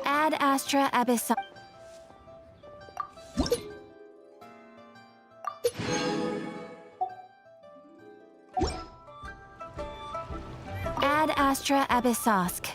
Ad Astra Abyssal. Ad Astra Abyssosk.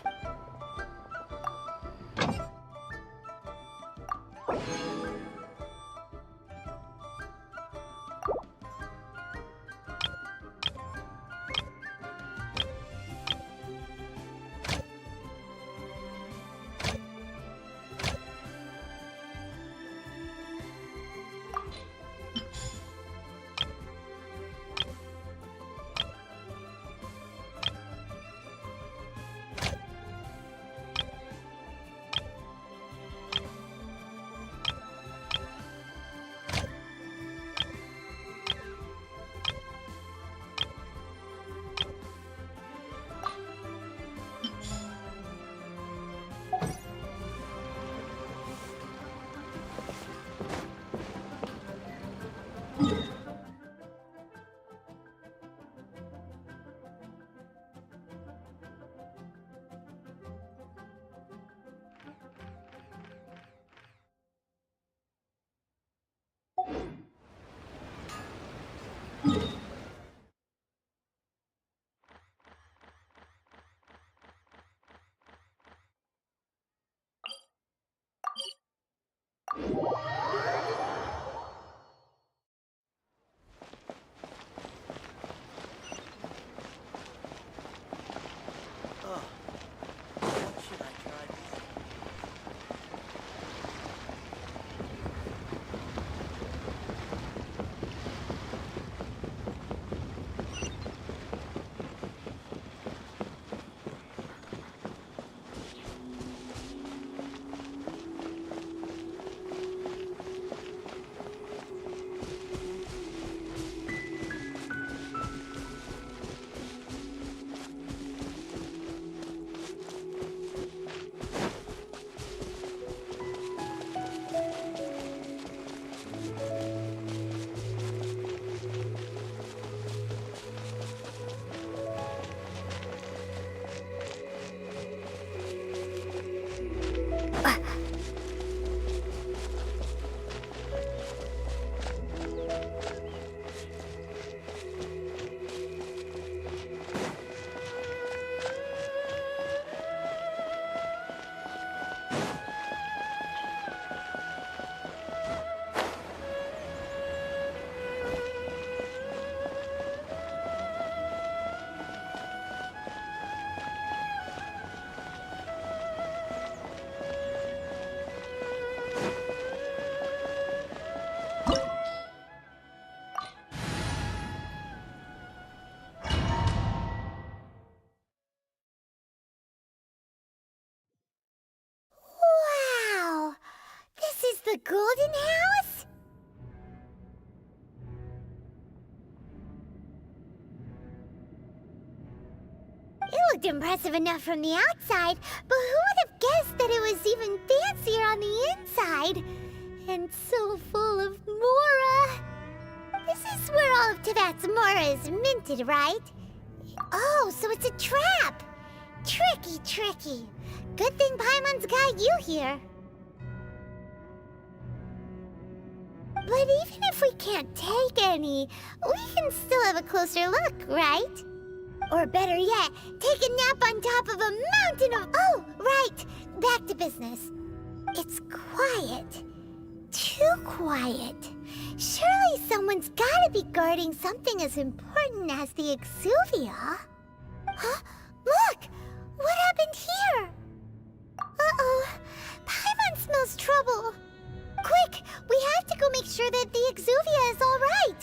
Wow! This is the Golden House? It looked impressive enough from the outside, but who would have guessed that it was even fancier on the inside? And so full of Mora! This is where all of Teyvat's Mora is minted, right? Oh, so it's a trap! Tricky, tricky. Good thing Paimon's got you here. But even if we can't take any, we can still have a closer look, right? Or better yet, take a nap on top of a mountain of... Oh, right! Back to business. It's quiet. Too quiet. Surely someone's gotta be guarding something as important as the Exuvia. Huh? Look! What happened here? make sure that the Exuvia is all right.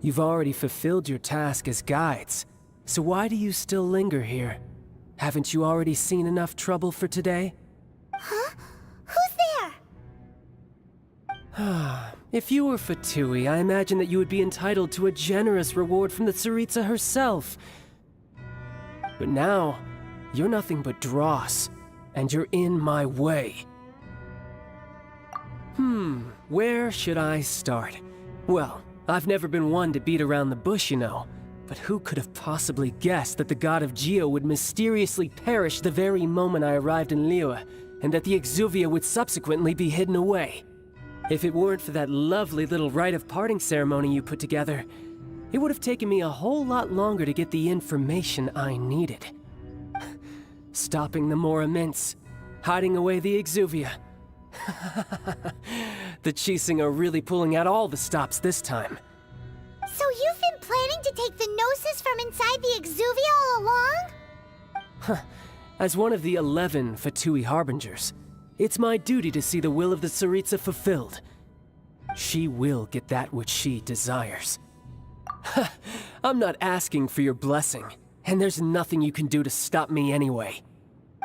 You've already fulfilled your task as guides, so why do you still linger here? Haven't you already seen enough trouble for today? Huh? Who's there? If you were Fatui, I imagine that you would be entitled to a generous reward from the Tsaritsa herself. But now, you're nothing but dross, and you're in my way. Where should I start? Well, I've never been one to beat around the bush, you know. But who could have possibly guessed that the god of Geo would mysteriously perish the very moment I arrived in Liyue, and that the Exuvia would subsequently be hidden away? If it weren't for that lovely little rite of parting ceremony you put together, it would have taken me a whole lot longer to get the information I needed. Stopping the Mora Mints, hiding away the Exuvia. The Chising are really pulling out all the stops this time. So you've been planning to take the Gnosis from inside the Exuvia all along? As one of the 11 Fatui Harbingers, it's my duty to see the will of the Tsaritsa fulfilled. She will get that which she desires. I'm not asking for your blessing, and there's nothing you can do to stop me anyway.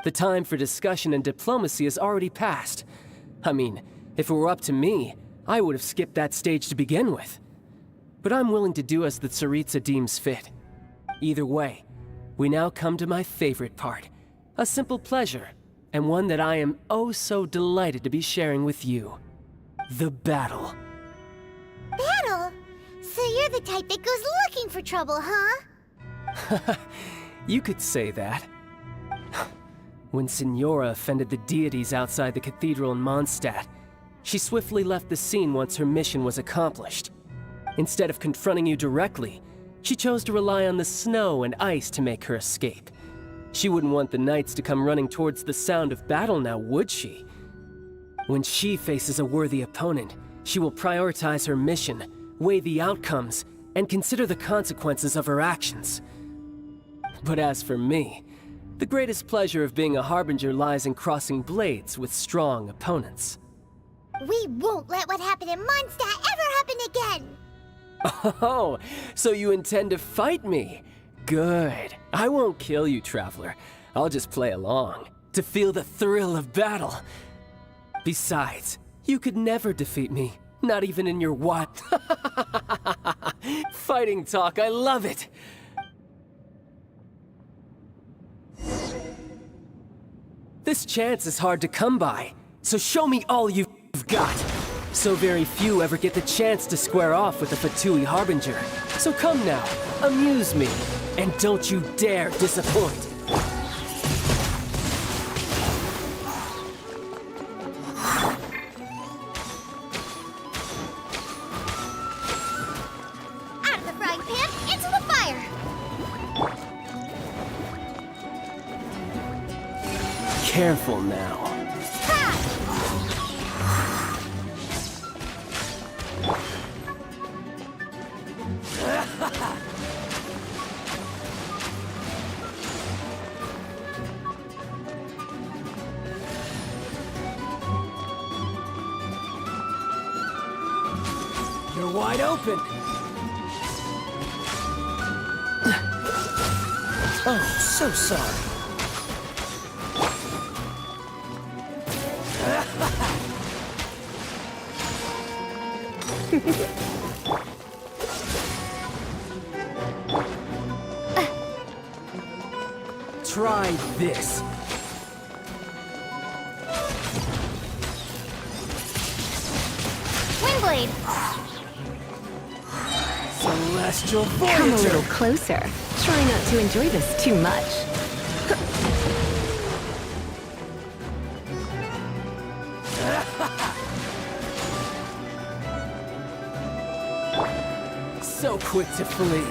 The time for discussion and diplomacy has already passed. I mean, if it were up to me, I would have skipped that stage to begin with. But I'm willing to do as the Tsaritsa deems fit. Either way, we now come to my favorite part. A simple pleasure, and one that I am oh so delighted to be sharing with you. The battle. Battle? So you're the type that goes looking for trouble, huh? You could say that. When Signora offended the deities outside the cathedral in Mondstadt, she swiftly left the scene once her mission was accomplished. Instead of confronting you directly, she chose to rely on the snow and ice to make her escape. She wouldn't want the knights to come running towards the sound of battle now, would she? When she faces a worthy opponent, she will prioritize her mission, weigh the outcomes, and consider the consequences of her actions. But as for me, the greatest pleasure of being a Harbinger lies in crossing blades with strong opponents. We won't let what happened in Mondstadt ever happen again! Oh, so you intend to fight me? Good. I won't kill you, Traveler. I'll just play along, to feel the thrill of battle. Besides, you could never defeat me, not even in your what? Fighting talk, I love it! This chance is hard to come by, so show me all you've got. So very few ever get the chance to square off with the Fatui Harbinger. So come now, amuse me, and don't you dare disappoint. Out of the frying pan, into the fire! Careful now. You're wide open. Oh, so sorry. Try this. Windblade! Celestial Voyager! Come a little closer. Try not to enjoy this too much. So quick to flee.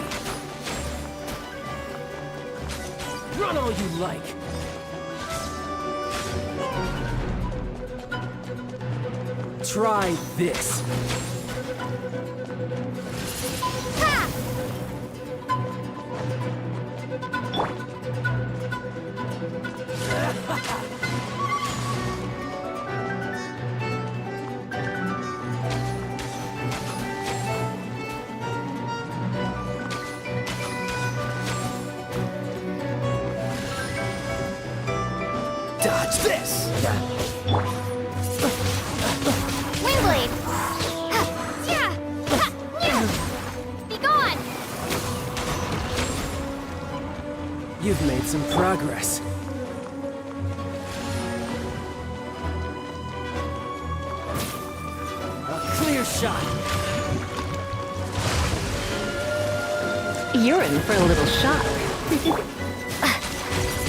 Run all you like. Try this. Ha! Dodge this! Windblade! Ha! Yeah! Ha! Yeah! Be gone! You've made some progress. A clear shot! You're in for a little shock.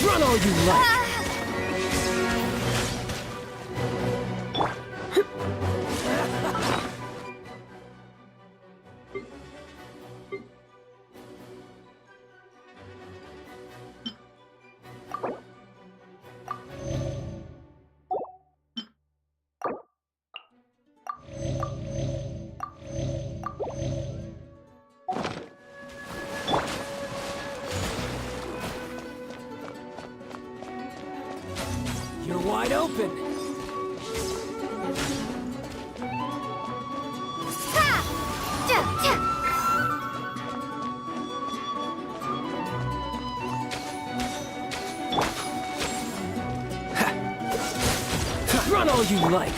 Run all you like! You're wide open! Ha! Ja! Ja! Run all you like!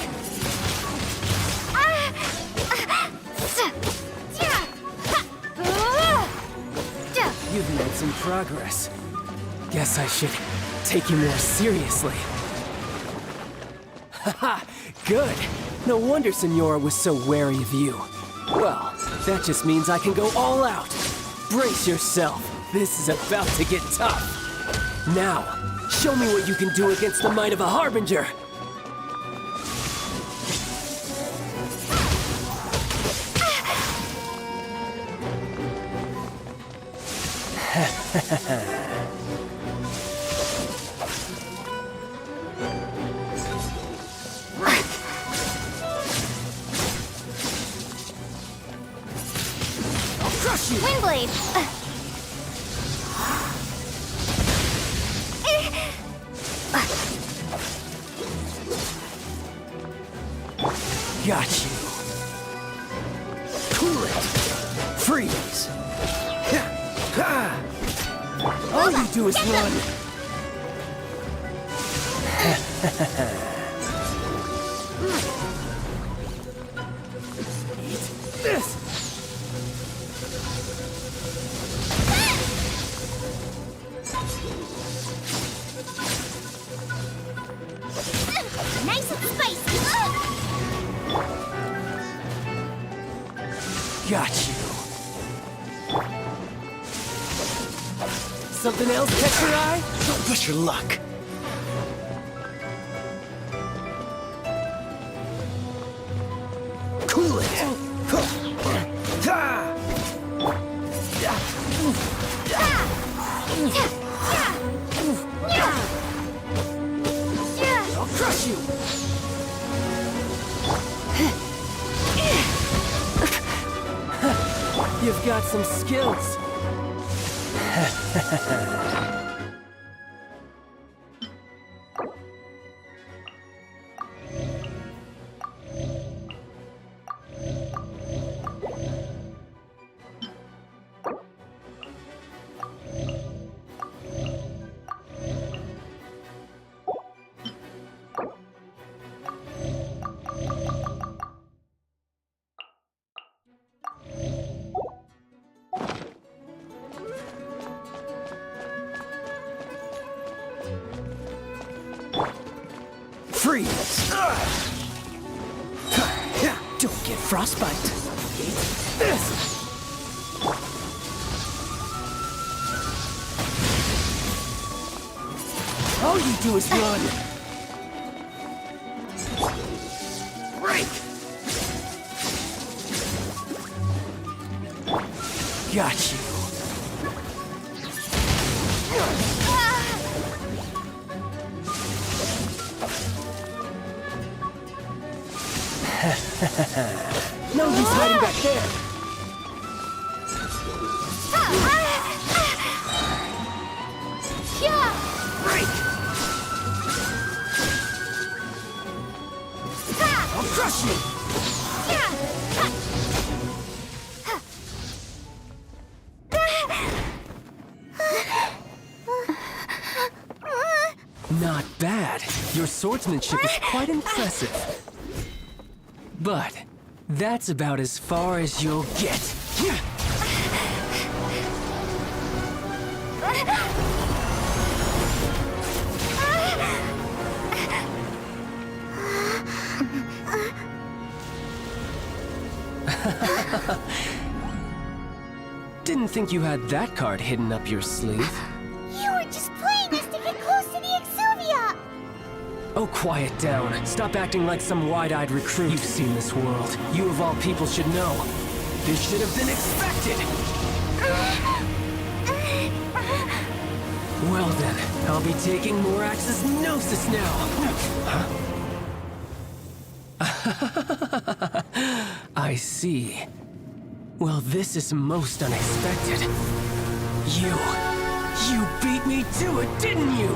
You've made some progress. Guess I should take you more seriously. Haha, good. No wonder Senora was so wary of you. Well, that just means I can go all out. Brace yourself. This is about to get tough. Now, show me what you can do against the might of a Harbinger. I'll crush you! Windblade! Got you. Cool it. Freeze. All you do is run. Eat this. Nice and spicy! Got you. Something else catch your eye? Don't push your luck. Cool it. I'll crush you. You've got some skills. Freeze! Don't get frostbite. Eat this! All you do is run. Break! Got you. Nobody's hiding back there. Break! I'll crush you! Not bad. Your swordsmanship is quite impressive. But that's about as far as you'll get. Didn't think you had that card hidden up your sleeve. You were just playing us to get close to the Exuvia! Oh, quiet down. Stop acting like some wide-eyed recruit. You've seen this world. You of all people should know. This should have been expected! Well then, I'll be taking Morax's Gnosis now! I see. Well, this is most unexpected. You beat me to it, didn't you?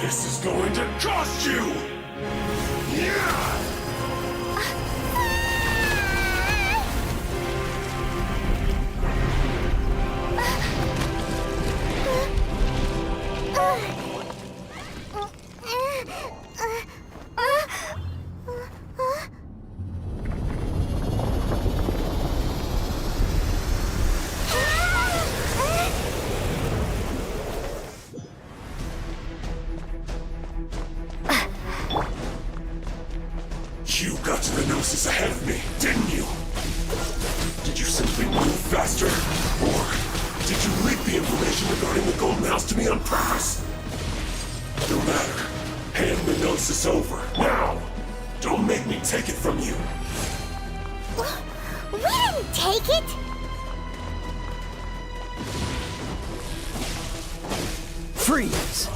This is going to cost you! Yeah! You got to the Gnosis ahead of me, didn't you? Did you simply move faster? Or did you leak the information regarding the Golden House to me on purpose? No matter. Hand the Gnosis over, now! Don't make me take it from you! We didn't take it! Freeze!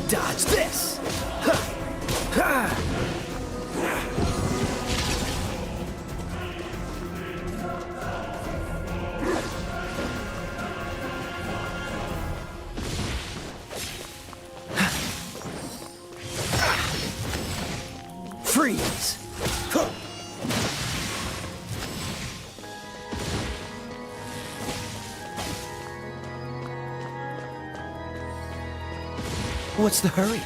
Dodge this! Ha! Ha! Freeze! Huh. What's the hurry?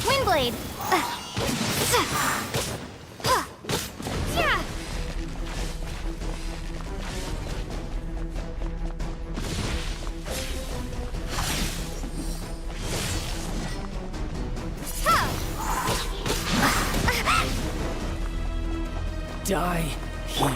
Wind Die here.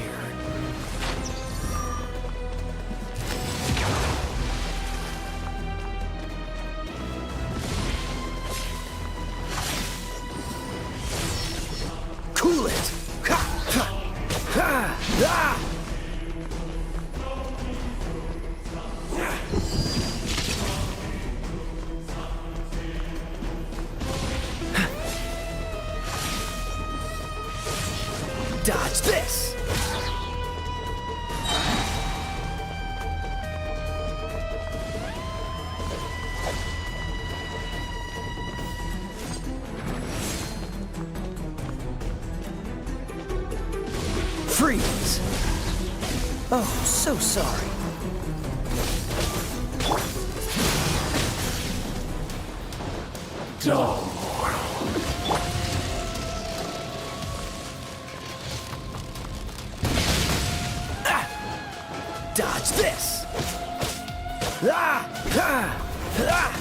Cool it! Ha! Ha! Ha! Ah! Dodge this! Freeze! Oh, so sorry. Dumb. Dodge this! Ah! Ah! Ah!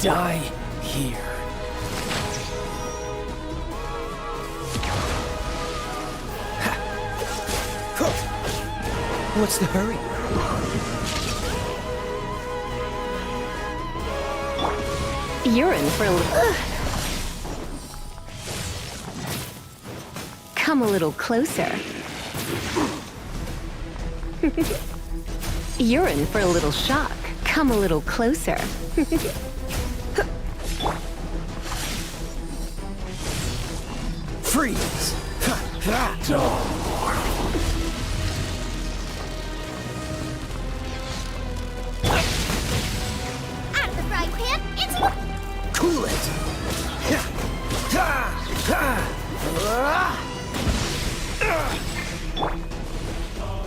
Die here. What's the hurry? You're in for a little... Come a little closer. You're in for a little shock. Come a little closer. Freeze! Out of the frying pan, into the... Cool it!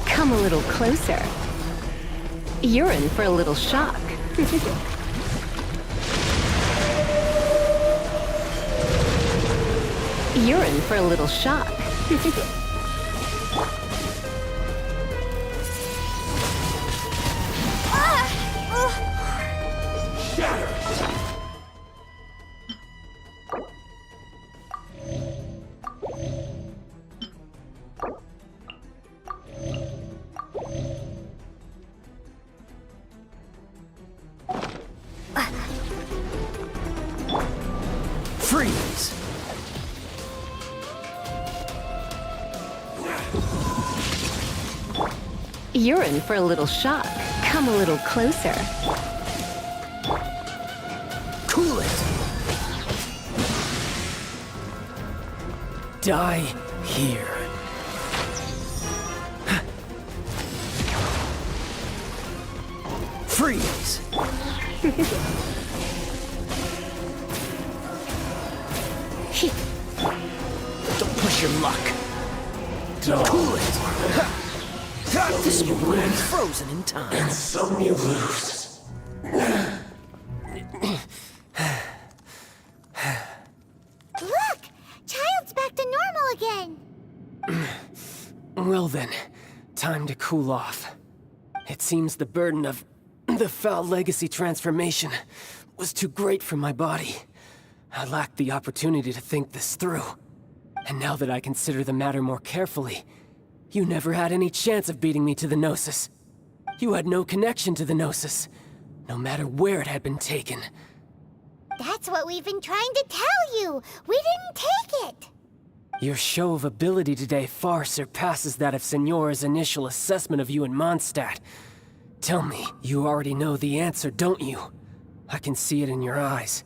Come a little closer. You're in for a little shock. You're in for a little shock. Freeze! You're in for a little shock. Come a little closer. Cool it! Die here. Freeze! Don't push your luck. Cool it! This will be frozen in time. And some you lose. Look! Child's back to normal again! Well then, time to cool off. It seems the burden of the foul legacy transformation was too great for my body. I lacked the opportunity to think this through. And now that I consider the matter more carefully, you never had any chance of beating me to the Gnosis. You had no connection to the Gnosis, no matter where it had been taken. That's what we've been trying to tell you! We didn't take it! Your show of ability today far surpasses that of Signora's initial assessment of you in Mondstadt. Tell me, you already know the answer, don't you? I can see it in your eyes.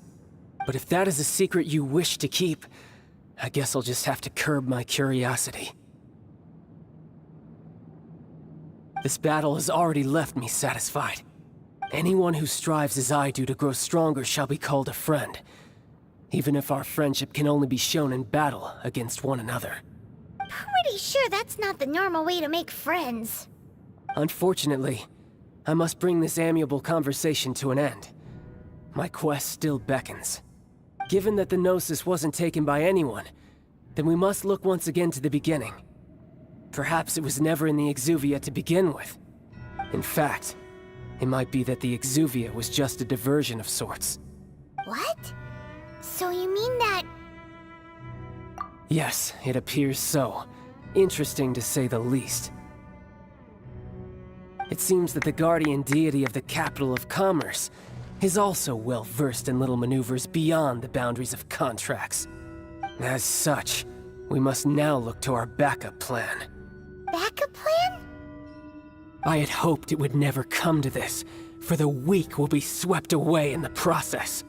But if that is a secret you wish to keep, I guess I'll just have to curb my curiosity. This battle has already left me satisfied. Anyone who strives as I do to grow stronger shall be called a friend, even if our friendship can only be shown in battle against one another. Pretty sure that's not the normal way to make friends. Unfortunately, I must bring this amiable conversation to an end. My quest still beckons. Given that the Gnosis wasn't taken by anyone, then we must look once again to the beginning. Perhaps it was never in the Exuvia to begin with. In fact, it might be that the Exuvia was just a diversion of sorts. What? So you mean that... Yes, it appears so. Interesting to say the least. It seems that the guardian deity of the capital of commerce is also well versed in little maneuvers beyond the boundaries of contracts. As such, we must now look to our backup plan. Backup plan? I had hoped it would never come to this, for the weak will be swept away in the process.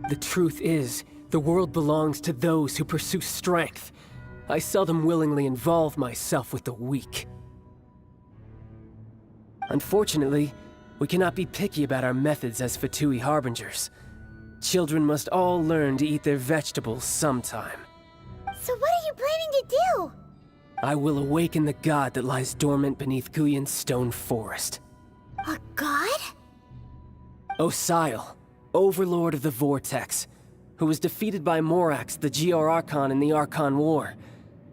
The truth is, the world belongs to those who pursue strength. I seldom willingly involve myself with the weak. Unfortunately, we cannot be picky about our methods as Fatui Harbingers. Children must all learn to eat their vegetables sometime. So what are you planning to do? I will awaken the god that lies dormant beneath Guyon's stone forest. A god? Osial, overlord of the Vortex, who was defeated by Morax, the Geo-Archon in the Archon War,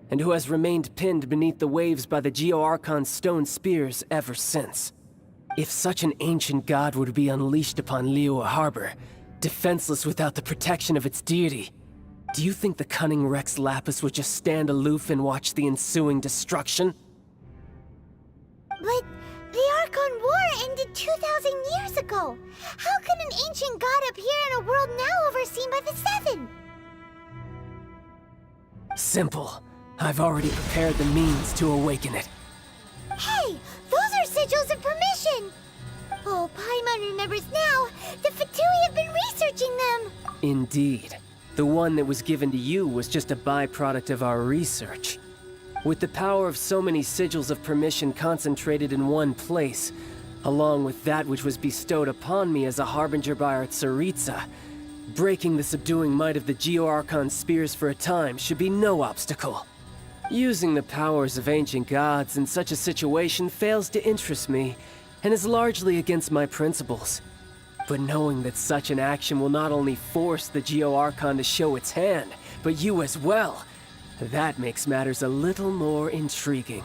and who has remained pinned beneath the waves by the Geo-Archon's stone spears ever since. If such an ancient god were to be unleashed upon Liyue Harbor, defenseless without the protection of its deity, do you think the cunning Rex Lapis would just stand aloof and watch the ensuing destruction? But the Archon War ended 2,000 years ago. How can an ancient god appear in a world now overseen by the Seven? Simple. I've already prepared the means to awaken it. Hey, those are sigils of permission! Oh, Paimon remembers now. The Fatui have been researching them. Indeed. The one that was given to you was just a byproduct of our research. With the power of so many sigils of permission concentrated in one place, along with that which was bestowed upon me as a harbinger by our Tsaritsa, breaking the subduing might of the Geo-Archon spears for a time should be no obstacle. Using the powers of ancient gods in such a situation fails to interest me, and is largely against my principles. But knowing that such an action will not only force the Geo-Archon to show its hand, but you as well, that makes matters a little more intriguing.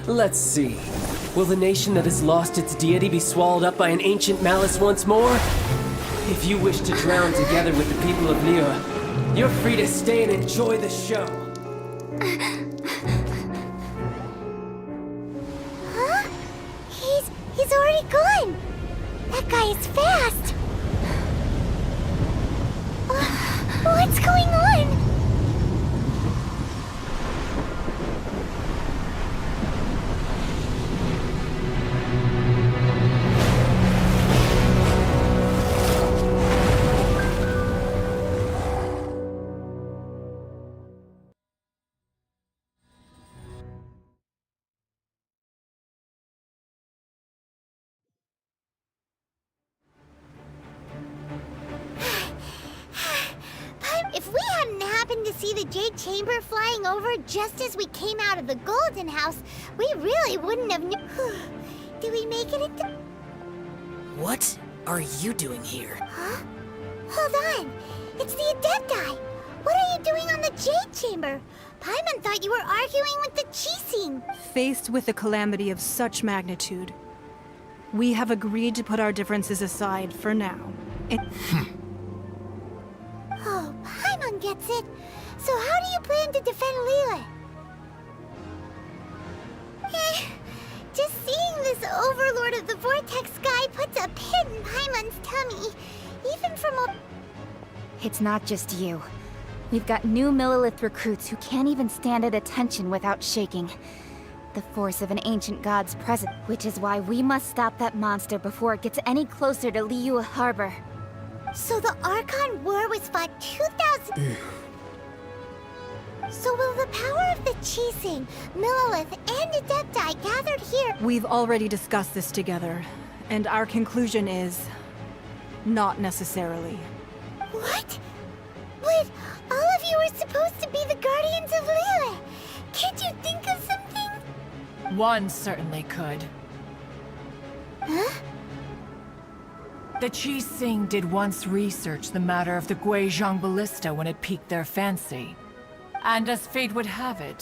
Let's see. Will the nation that has lost its deity be swallowed up by an ancient malice once more? If you wish to drown together with the people of Liyue, you're free to stay and enjoy the show. Huh? He's already gone. That guy is fast. What's going on? If we hadn't happened to see the Jade Chamber flying over just as we came out of the Golden House, we really wouldn't have Did we make it into... What are you doing here? Huh? Hold on. It's the Adepti. What are you doing on the Jade Chamber? Paimon thought you were arguing with the Chising. Faced with a calamity of such magnitude, we have agreed to put our differences aside for now. that's it. So how do you plan to defend Leela? Just seeing this Overlord of the Vortex guy puts a pit in Paimon's tummy. Even from a... It's not just you. We've got new Millilith recruits who can't even stand at attention without shaking. The force of an ancient god's presence, which is why we must stop that monster before it gets any closer to Liyue Harbor. So the Archon War was fought 2,000... So will the power of the Chising, Millilith, and Adepti gathered here... We've already discussed this together, and our conclusion is... not necessarily. What? But all of you were supposed to be the Guardians of Leela. Can't you think of something? One certainly could. Huh? The Chising did once research the matter of the Guizhong Ballista when it piqued their fancy. And as fate would have it,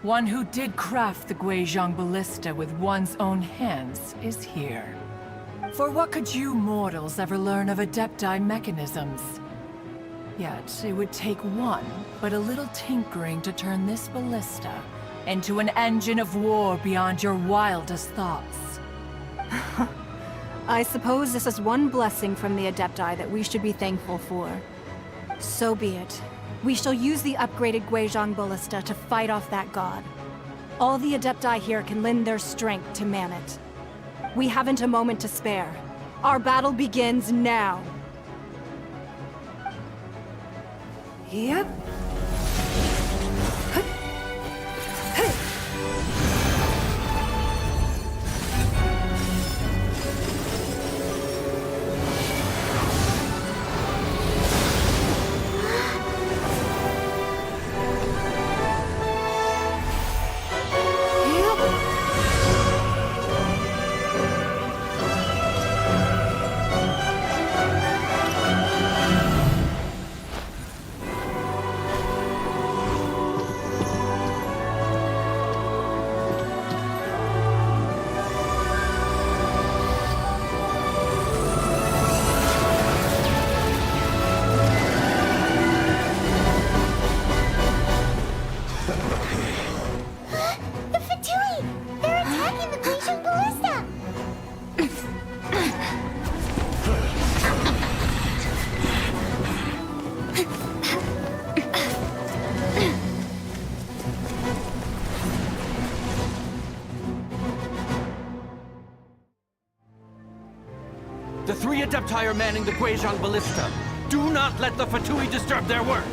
one who did craft the Guizhong Ballista with one's own hands is here. For what could you mortals ever learn of Adepti mechanisms? Yet, it would take one, but a little tinkering to turn this ballista into an engine of war beyond your wildest thoughts. I suppose this is one blessing from the Adepti that we should be thankful for. So be it. We shall use the upgraded Guizhong Ballista to fight off that god. All the Adepti here can lend their strength to man it. We haven't a moment to spare. Our battle begins now. Yep. The Fatui! They're attacking the Guizhong Ballista! The three Adepti are manning the Guizhong Ballista. Do not let the Fatui disturb their work!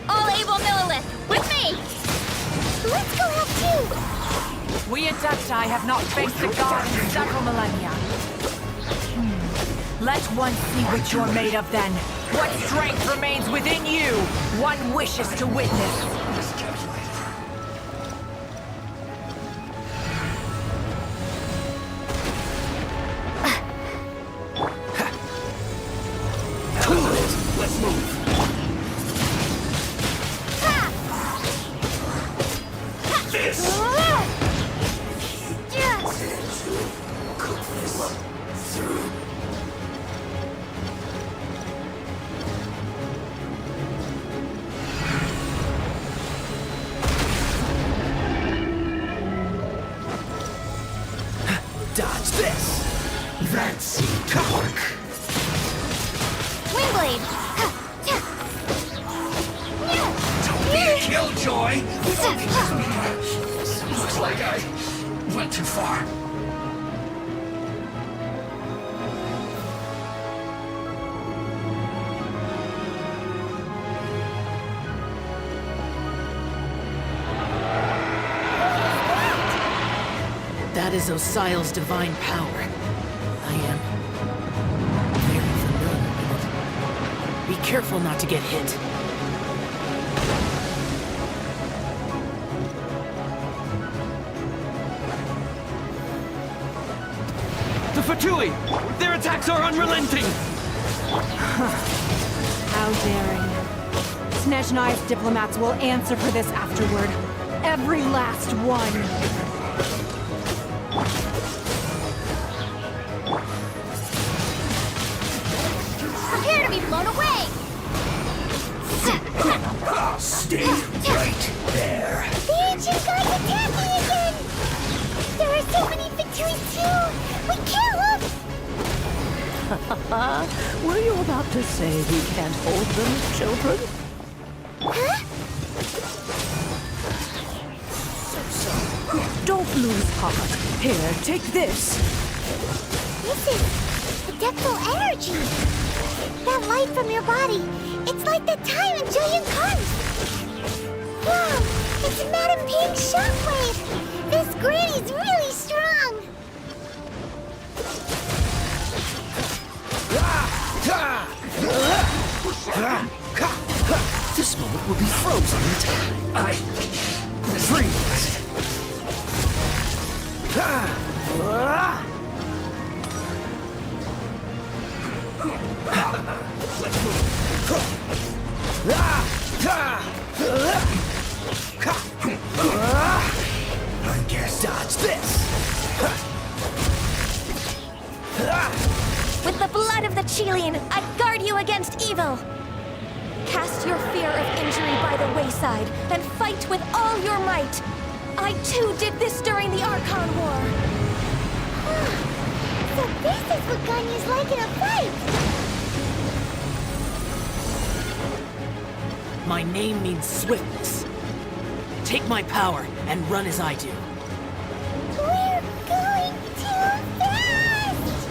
All able Millilith, with me! Let's go help too! We Adepti have not faced a god in several millennia. Let one see what you're made of then. What strength remains within you, one wishes to witness. Let's move. This! Cook this through. Dodge this! That seemed to work. Wingblade! Don't be a killjoy! Looks like I went too far. That is Osial's divine power. I am very familiar with it. Be careful not to get hit. The Fatui! Their attacks are unrelenting! How daring. Snezhnai's diplomats will answer for this afterward. Every last one. Prepare to be blown away! Stay right there. The ancient gods attacking again! There are so many victories too! We can't look! Were you about to say we can't hold them, children? Huh? Don't lose heart. Here, take this. This is adeptal energy! That light from your body, it's like the time in Julian Carnes! Wow! It's Madame Ping's shockwave! This granny's really strong! This moment will be frozen in time. Freeze! I guess Dodge this! With the blood of the Chilean, I guard you against evil! Cast your fear of injury by the wayside and fight with all your might! I too did this during the Archon War! So this is what Ganya's like in a fight! My name means swiftness. Take my power and run as I do. We're going too fast!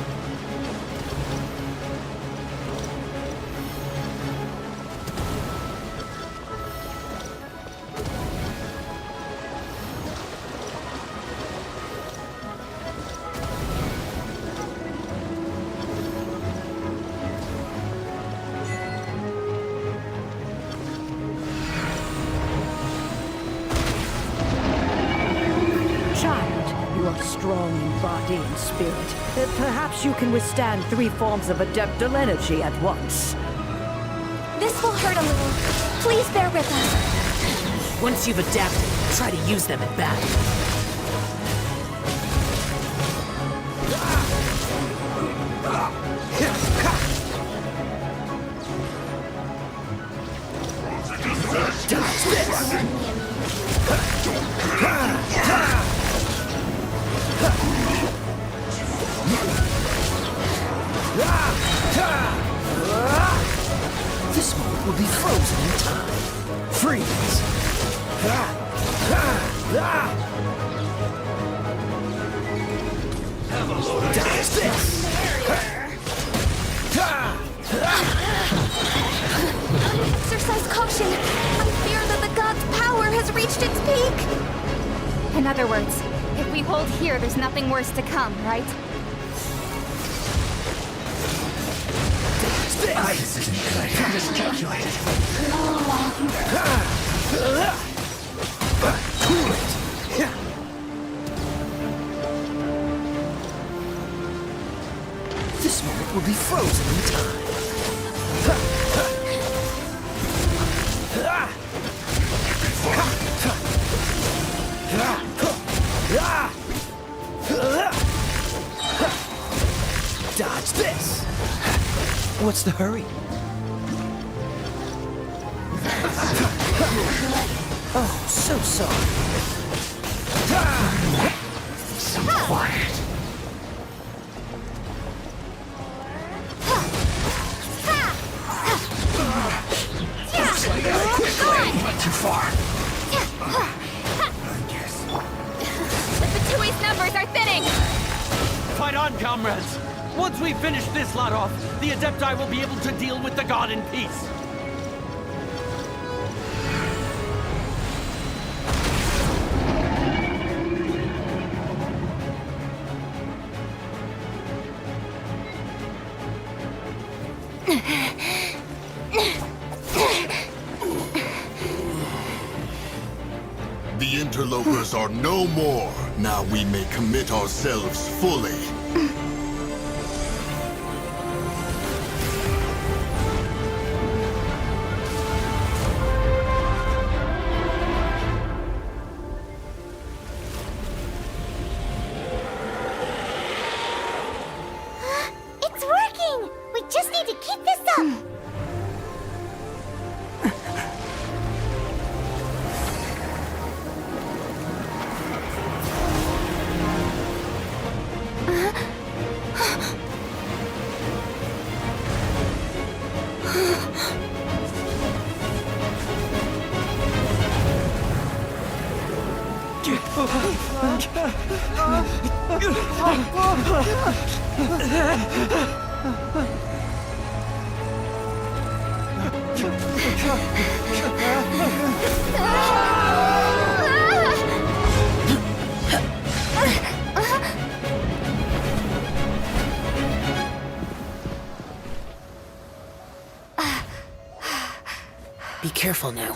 Child, you are strong in body and spirit. Perhaps you can withstand 3 forms of adeptal energy at once. This will hurt a little. Please bear with us. Once you've adapted, try to use them in battle. Dodge this! This moment will be frozen in time. Freeze! Dodge this! Exercise caution. I fear that the god's power has reached its peak. In other words, if we hold here, there's nothing worse to come, right? This isn't good. I miscalculated. Cool it! This moment will be frozen in time. Dodge this! What's the hurry? Oh, so sorry. So quiet. Looks like I quickly went too far. I guess. The Fatui's numbers are thinning! Fight on, comrades! Once we finish this lot off, the Adepti will be able to deal with the god in peace. The interlopers are no more. Now we may commit ourselves fully. It's working! We just need to keep this up! Be careful now.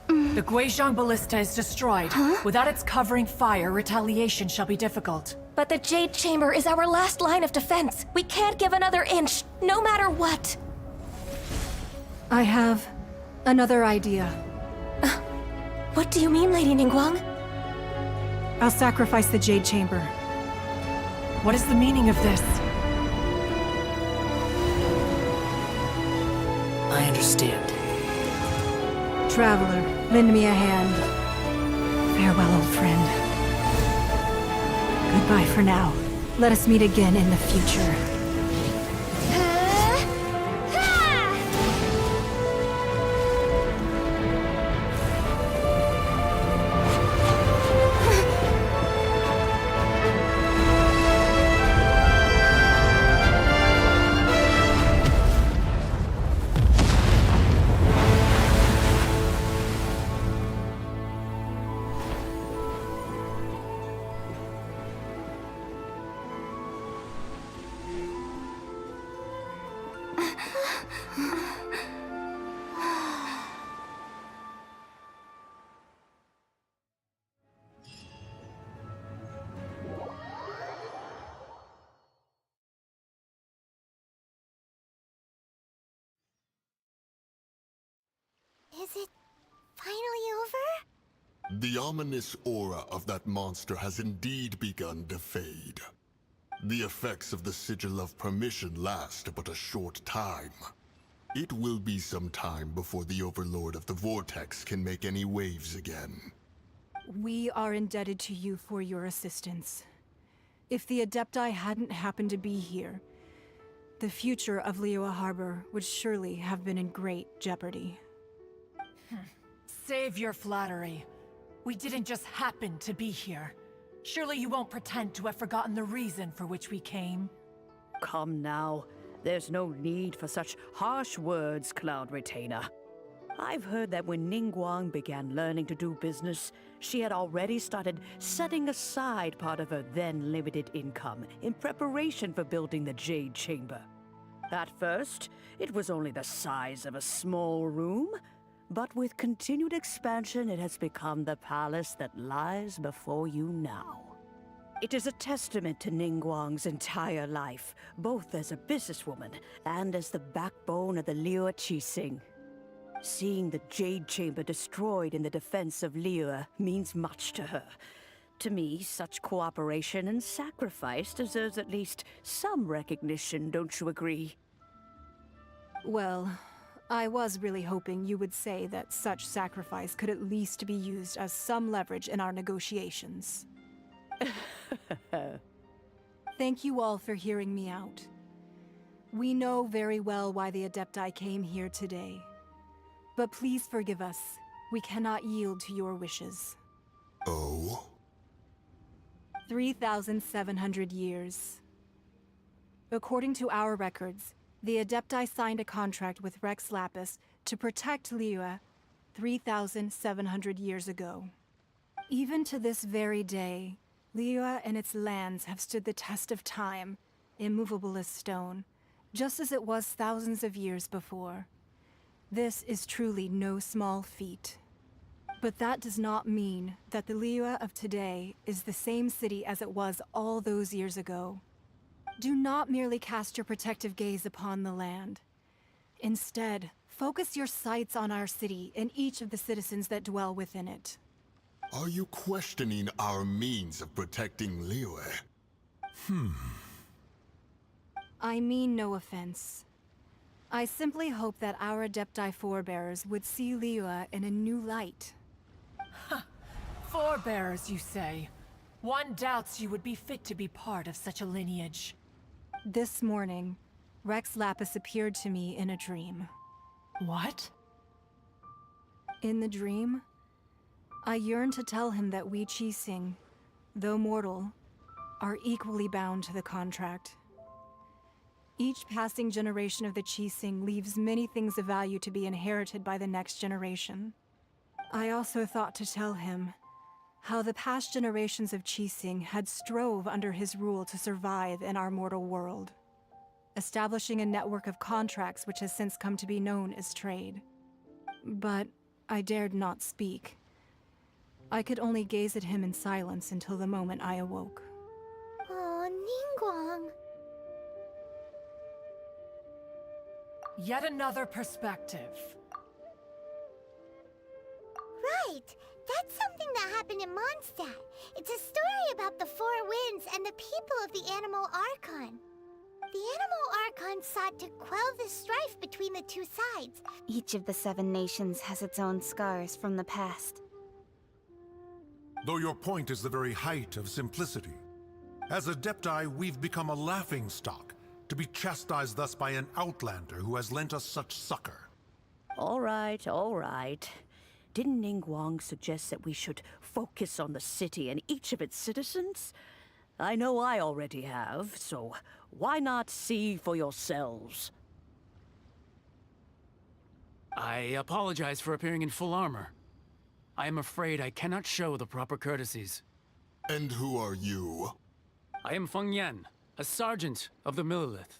The Guizhong Ballista is destroyed. Without its covering fire, retaliation shall be difficult. But the Jade Chamber is our last line of defense. We can't give another inch, no matter what. I have another idea. What do you mean, Lady Ningguang? I'll sacrifice the Jade Chamber. What is the meaning of this? I understand. Traveler, lend me a hand. Farewell, old friend. Goodbye for now. Let us meet again in the future. Is it finally over? The ominous aura of that monster has indeed begun to fade. The effects of the Sigil of Permission last but a short time. It will be some time before the Overlord of the Vortex can make any waves again. We are indebted to you for your assistance. If the Adepti hadn't happened to be here, the future of Liyue Harbor would surely have been in great jeopardy. Save your flattery. We didn't just happen to be here. Surely you won't pretend to have forgotten the reason for which we came. Come now. There's no need for such harsh words, Cloud Retainer. I've heard that when Ningguang began learning to do business, she had already started setting aside part of her then limited income in preparation for building the Jade Chamber. At first, it was only the size of a small room, but with continued expansion, it has become the palace that lies before you now. It is a testament to Ningguang's entire life, both as a businesswoman and as the backbone of the Liyue Qixing. Seeing the Jade Chamber destroyed in the defense of Liyue means much to her. To me, such cooperation and sacrifice deserves at least some recognition, don't you agree? Well, I was really hoping you would say that such sacrifice could at least be used as some leverage in our negotiations. Thank you all for hearing me out. We know very well why the Adepti came here today. But please forgive us. We cannot yield to your wishes. Oh? 3,700 years. According to our records, the Adepti signed a contract with Rex Lapis to protect Liyue 3,700 years ago. Even to this very day, Liyue and its lands have stood the test of time, immovable as stone, just as it was thousands of years before. This is truly no small feat. But that does not mean that the Liyue of today is the same city as it was all those years ago. Do not merely cast your protective gaze upon the land. Instead, focus your sights on our city and each of the citizens that dwell within it. Are you questioning our means of protecting Liyue? I mean no offense. I simply hope that our Adepti forebears would see Liyue in a new light. Forebears, you say? One doubts you would be fit to be part of such a lineage. This morning, Rex Lapis appeared to me in a dream. What? In the dream, I yearn to tell him that we Qixing, though mortal, are equally bound to the contract. Each passing generation of the Qixing leaves many things of value to be inherited by the next generation. I also thought to tell him how the past generations of Qixing had strove under his rule to survive in our mortal world, establishing a network of contracts which has since come to be known as trade. But I dared not speak. I could only gaze at him in silence until the moment I awoke. Oh, Ningguang. Yet another perspective. Right! That's something that happened in Mondstadt. It's a story about the Four Winds and the people of the Animal Archon. The Animal Archon sought to quell the strife between the two sides. Each of the 7 nations has its own scars from the past. Though your point is the very height of simplicity. As Adepti, we've become a laughingstock, to be chastised thus by an outlander who has lent us such succor. All right, all right. Didn't Ningguang suggest that we should focus on the city and each of its citizens? I know I already have, so why not see for yourselves? I apologize for appearing in full armor. I am afraid I cannot show the proper courtesies. And who are you? I am Feng Yan, a sergeant of the Millelith.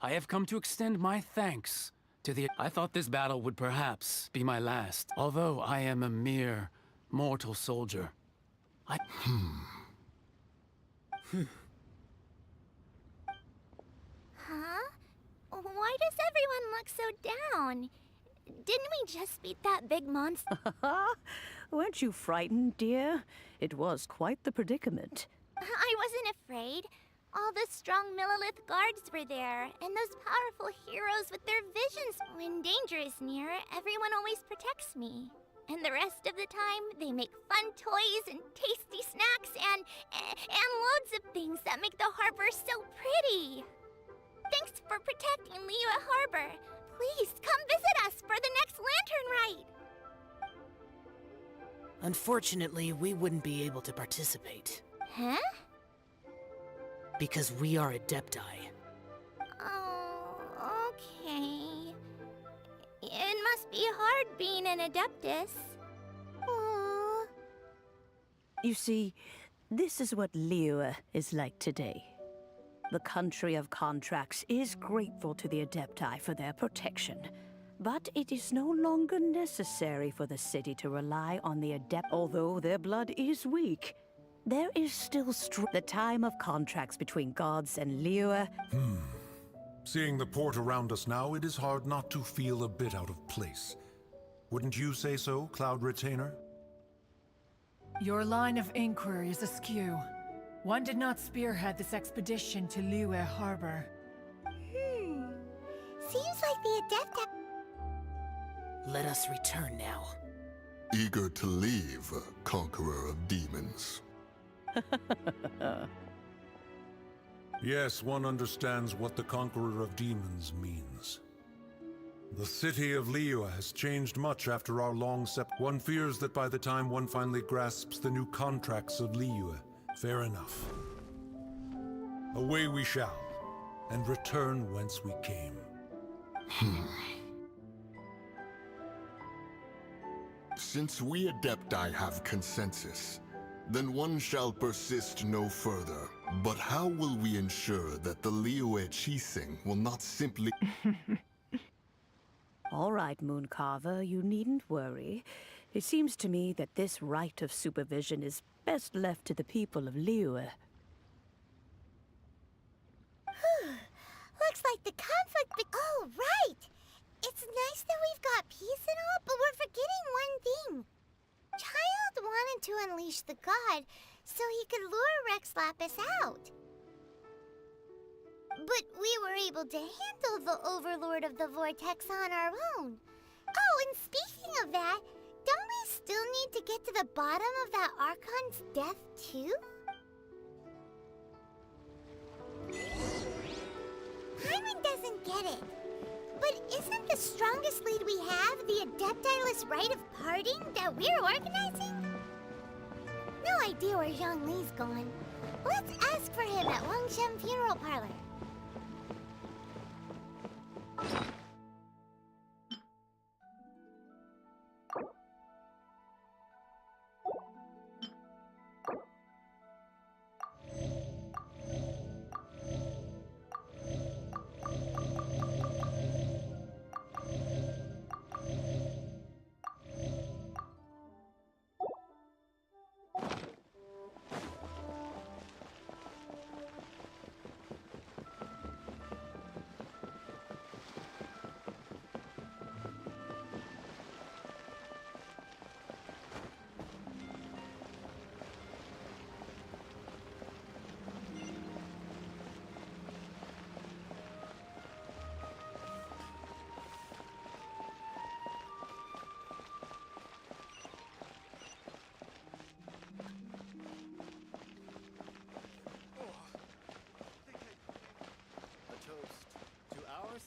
I have come to extend my thanks to the... I thought this battle would perhaps be my last, although I am a mere mortal soldier. Huh? Why does everyone look so down? Didn't we just beat that big monster? Weren't you frightened, dear? It was quite the predicament. I wasn't afraid. All the strong Millelith guards were there, and those powerful heroes with their visions. When danger is near, everyone always protects me. And the rest of the time, they make fun toys and tasty snacks and loads of things that make the harbor so pretty. Thanks for protecting Liyue Harbor. Please come visit us for the next lantern rite. Unfortunately, we wouldn't be able to participate. Huh? Because we are Adepti. Oh, okay. It must be hard being an Adeptus. Aww. You see, this is what Liyue is like today. The country of contracts is grateful to the Adepti for their protection. But it is no longer necessary for the city to rely on the Adept. Although their blood is weak, there is still the time of contracts between gods and Liyue. Seeing the port around us now, it is hard not to feel a bit out of place. Wouldn't you say so, Cloud Retainer? Your line of inquiry is askew. One did not spearhead this expedition to Liyue Harbor. Seems like the Adept... Let us return now. Eager to leave, Conqueror of Demons. Yes, one understands what the Conqueror of Demons means. The city of Liyue has changed much after our long One fears that by the time one finally grasps the new contracts of Liyue, fair enough. Away we shall, and return whence we came. Since we Adepti have consensus, then one shall persist no further. But how will we ensure that the Liyue Qixing will not simply... All right, Mooncarver, you needn't worry. It seems to me that this right of supervision is best left to the people of Liyue. Looks like the conflict Oh, right! It's nice that we've got peace and all, but we're forgetting one thing. Child wanted to unleash the god so he could lure Rex Lapis out. But we were able to handle the Overlord of the Vortex on our own. Oh, and speaking of that, don't we still need to get to the bottom of that Archon's death, too? Paimon doesn't get it. But isn't the strongest lead we have the Adeptilus Rite of Parting that we're organizing? No idea where Zhongli's gone. Let's ask for him at Wangshen Funeral Parlor.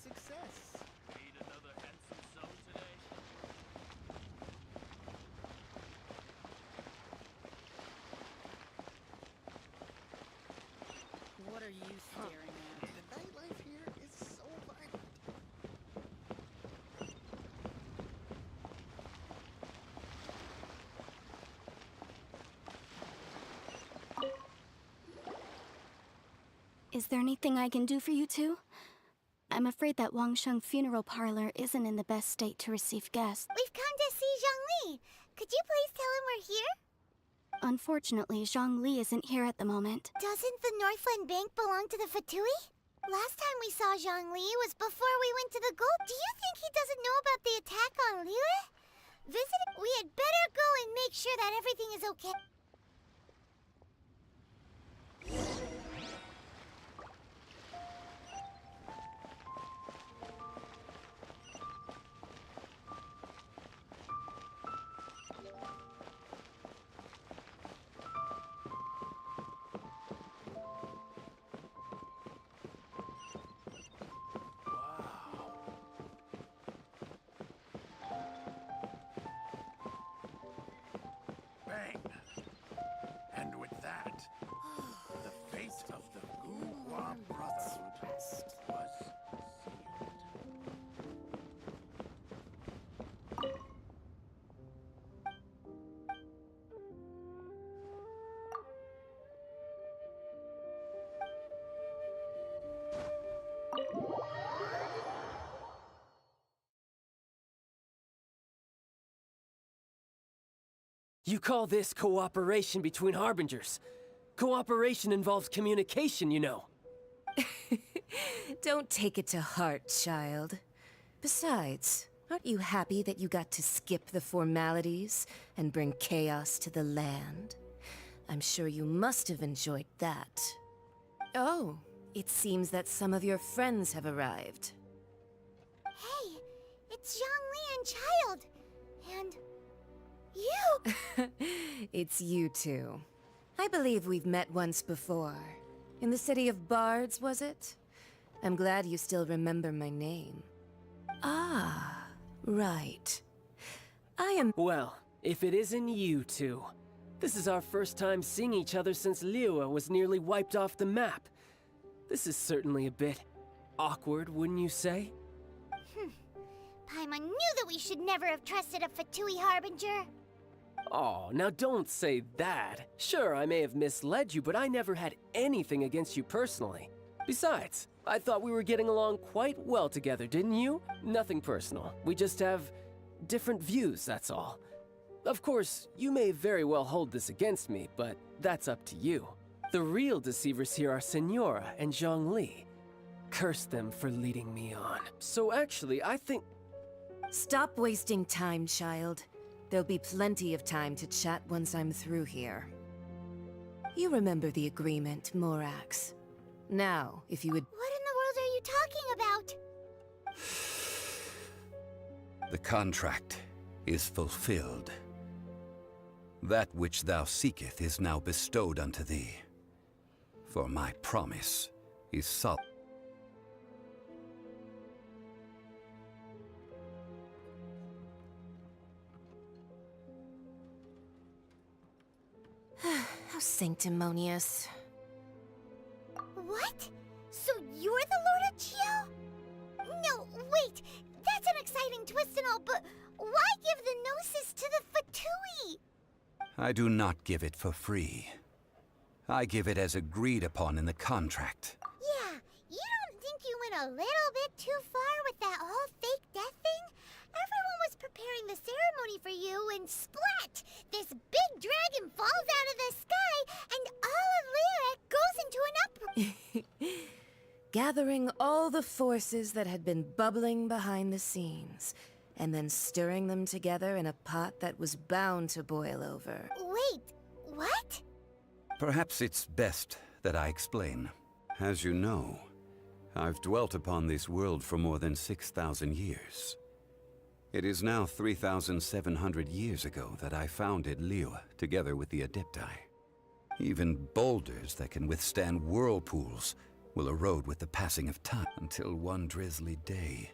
Success. Need another handsome soul today? What are you staring at? The nightlife here is so vibrant. Is there anything I can do for you two? I'm afraid that Wangshen Funeral Parlor isn't in the best state to receive guests. We've come to see Zhongli. Could you please tell him we're here? Unfortunately, Zhongli isn't here at the moment. Doesn't the Northland Bank belong to the Fatui? Last time we saw Zhongli was before we went to the gold. Do you think he doesn't know about the attack on Liyue? We had better go and make sure that everything is okay. Bang! And with that, the fate of the Guhua Brotherhood was sealed. You call this cooperation between Harbingers? Cooperation involves communication, you know. Don't take it to heart, child. Besides, aren't you happy that you got to skip the formalities and bring chaos to the land? I'm sure you must have enjoyed that. Oh, it seems that some of your friends have arrived. Hey, it's Zhongli and Child. And you! It's you two. I believe we've met once before. In the city of Bards, was it? I'm glad you still remember my name. Ah, right. I am— Well, if it isn't you two. This is our first time seeing each other since Liyue was nearly wiped off the map. This is certainly a bit awkward, wouldn't you say? Paimon knew that we should never have trusted a Fatui Harbinger. Oh, now don't say that. Sure, I may have misled you, but I never had anything against you personally. Besides, I thought we were getting along quite well together, didn't you? Nothing personal. We just have different views, that's all. Of course, you may very well hold this against me, but that's up to you. The real deceivers here are Senora and Zhongli. Curse them for leading me on. So actually, I think— Stop wasting time, child. There'll be plenty of time to chat once I'm through here. You remember the agreement, Morax. Now, if you would— What in the world are you talking about? The contract is fulfilled. That which thou seeketh is now bestowed unto thee. For my promise is solid. How sanctimonious. What? So you're the Lord of Geo? No, wait. That's an exciting twist and all, but why give the Gnosis to the Fatui? I do not give it for free. I give it as agreed upon in the contract. Yeah, you don't think you went a little bit too far with that whole fake death thing? Everyone was preparing the ceremony for you, and splat! This big dragon falls out of the sky, and all of Lyric goes into an uproar. Gathering all the forces that had been bubbling behind the scenes, and then stirring them together in a pot that was bound to boil over. Wait, what? Perhaps it's best that I explain. As you know, I've dwelt upon this world for more than 6,000 years. It is now 3,700 years ago that I founded Liyue together with the Adepti. Even boulders that can withstand whirlpools will erode with the passing of time until one drizzly day.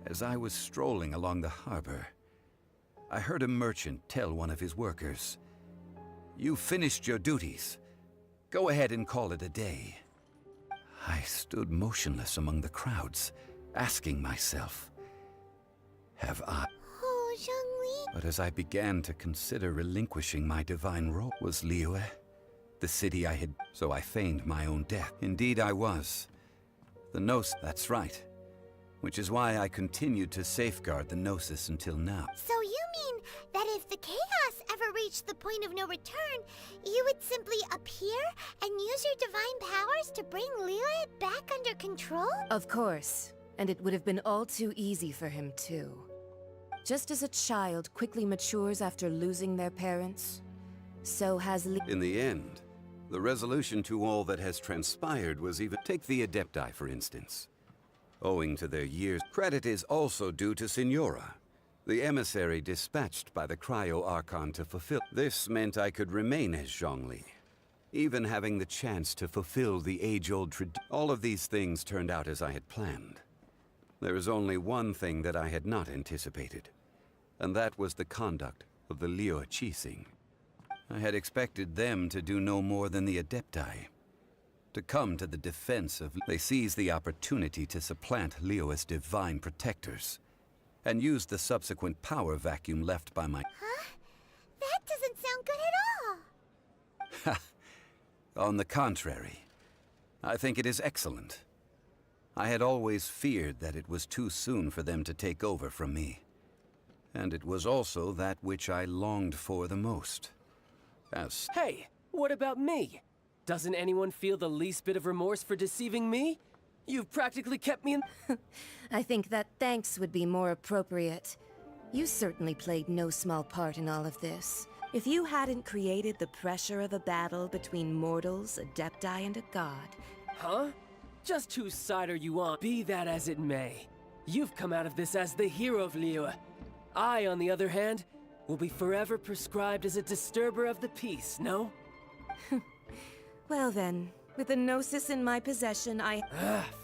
As I was strolling along the harbor, I heard a merchant tell one of his workers, "You finished your duties. Go ahead and call it a day." I stood motionless among the crowds, asking myself, have I? Oh, Zhongli. But as I began to consider relinquishing my divine role, was Liyue the city I had... So I feigned my own death. Indeed I was. The Gnosis, that's right. Which is why I continued to safeguard the Gnosis until now. So you mean that if the chaos ever reached the point of no return, you would simply appear and use your divine powers to bring Liyue back under control? Of course. And it would have been all too easy for him, too. Just as a child quickly matures after losing their parents, so has In the end, the resolution to all that has transpired was even... Take the Adepti, for instance. Owing to their years, credit is also due to Signora, the emissary dispatched by the Cryo-Archon to fulfill. This meant I could remain as Zhongli, even having the chance to fulfill the age-old tradition. All of these things turned out as I had planned. There is only one thing that I had not anticipated, and that was the conduct of the Liyue Qixing. I had expected them to do no more than the Adepti, to come to the defense of... They seized the opportunity to supplant Liyue's divine protectors, and used the subsequent power vacuum left by my... Huh? That doesn't sound good at all. Ha! On the contrary, I think it is excellent. I had always feared that it was too soon for them to take over from me. And it was also that which I longed for the most. Hey, what about me? Doesn't anyone feel the least bit of remorse for deceiving me? You've practically kept me in... I think that thanks would be more appropriate. You certainly played no small part in all of this. If you hadn't created the pressure of a battle between mortals, Adepti, and a god... Huh? Just whose side are you on? Be that as it may, you've come out of this as the hero of Liyue. I, on the other hand, will be forever prescribed as a disturber of the peace, no? Well then, with the Gnosis in my possession,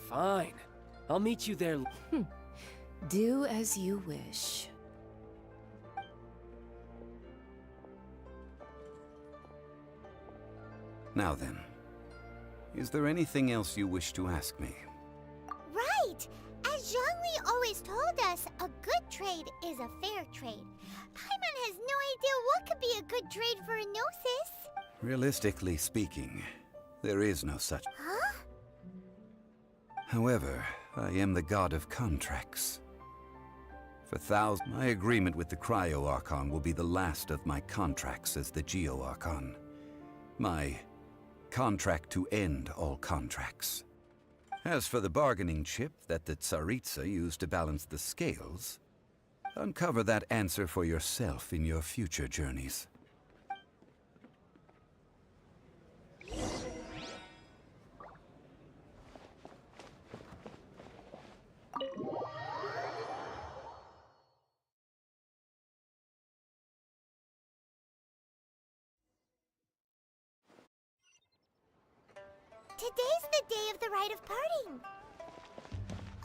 Fine. I'll meet you there. Do as you wish. Now then, is there anything else you wish to ask me? Right! As Zhongli always told us, a good trade is a fair trade. Paimon has no idea what could be a good trade for a Gnosis. Realistically speaking, there is no such... Huh? However, I am the god of contracts. For thousands, my agreement with the Cryo-Archon will be the last of my contracts as the Geo-Archon. My contract to end all contracts. As for the bargaining chip that the Tsaritsa used to balance the scales, uncover that answer for yourself in your future journeys. Today's the day of the rite of parting.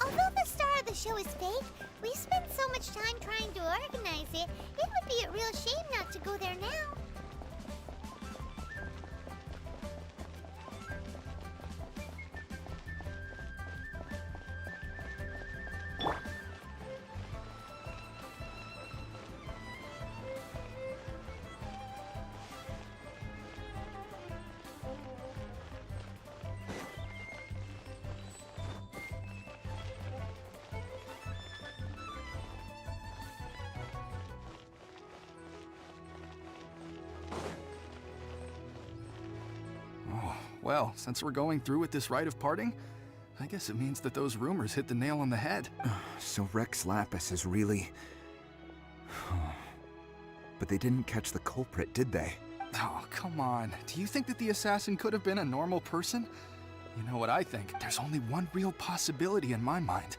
Although the star of the show is fake, we spent so much time trying to organize it, it would be a real shame not to go there now. Well, since we're going through with this rite of parting, I guess it means that those rumors hit the nail on the head. So Rex Lapis is really... But they didn't catch the culprit, did they? Oh, come on. Do you think that the assassin could have been a normal person? You know what I think? There's only one real possibility in my mind.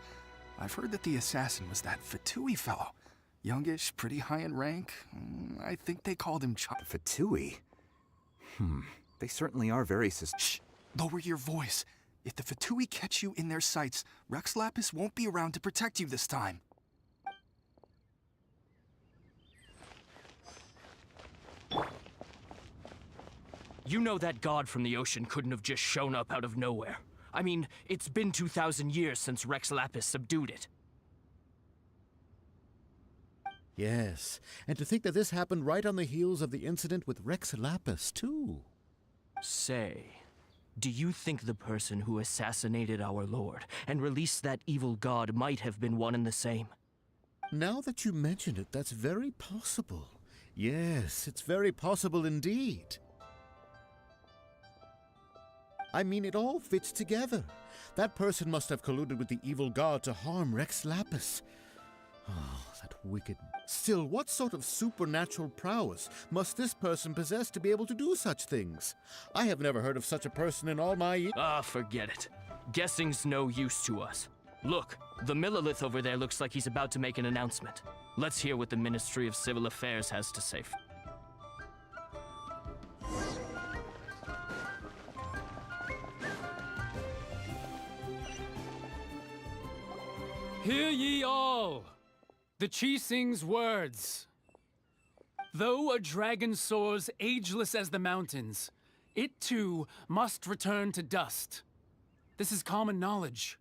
I've heard that the assassin was that Fatui fellow. Youngish, pretty high in rank. I think they called him Fatui? They certainly are very Shh! Lower your voice. If the Fatui catch you in their sights, Rex Lapis won't be around to protect you this time. You know that god from the ocean couldn't have just shown up out of nowhere. I mean, it's been 2,000 years since Rex Lapis subdued it. Yes, and to think that this happened right on the heels of the incident with Rex Lapis, too. Say, do you think the person who assassinated our lord and released that evil god might have been one and the same? Now that you mention it, that's very possible. Yes, it's very possible indeed. I mean, it all fits together. That person must have colluded with the evil god to harm Rex Lapis. Oh, that wicked... Still, what sort of supernatural prowess must this person possess to be able to do such things? I have never heard of such a person in all my years. Ah, forget it. Guessing's no use to us. Look, the Millelith over there looks like he's about to make an announcement. Let's hear what the Ministry of Civil Affairs has to say. Hear ye all! The Qixing's words. Though a dragon soars ageless as the mountains, it too must return to dust. This is common knowledge.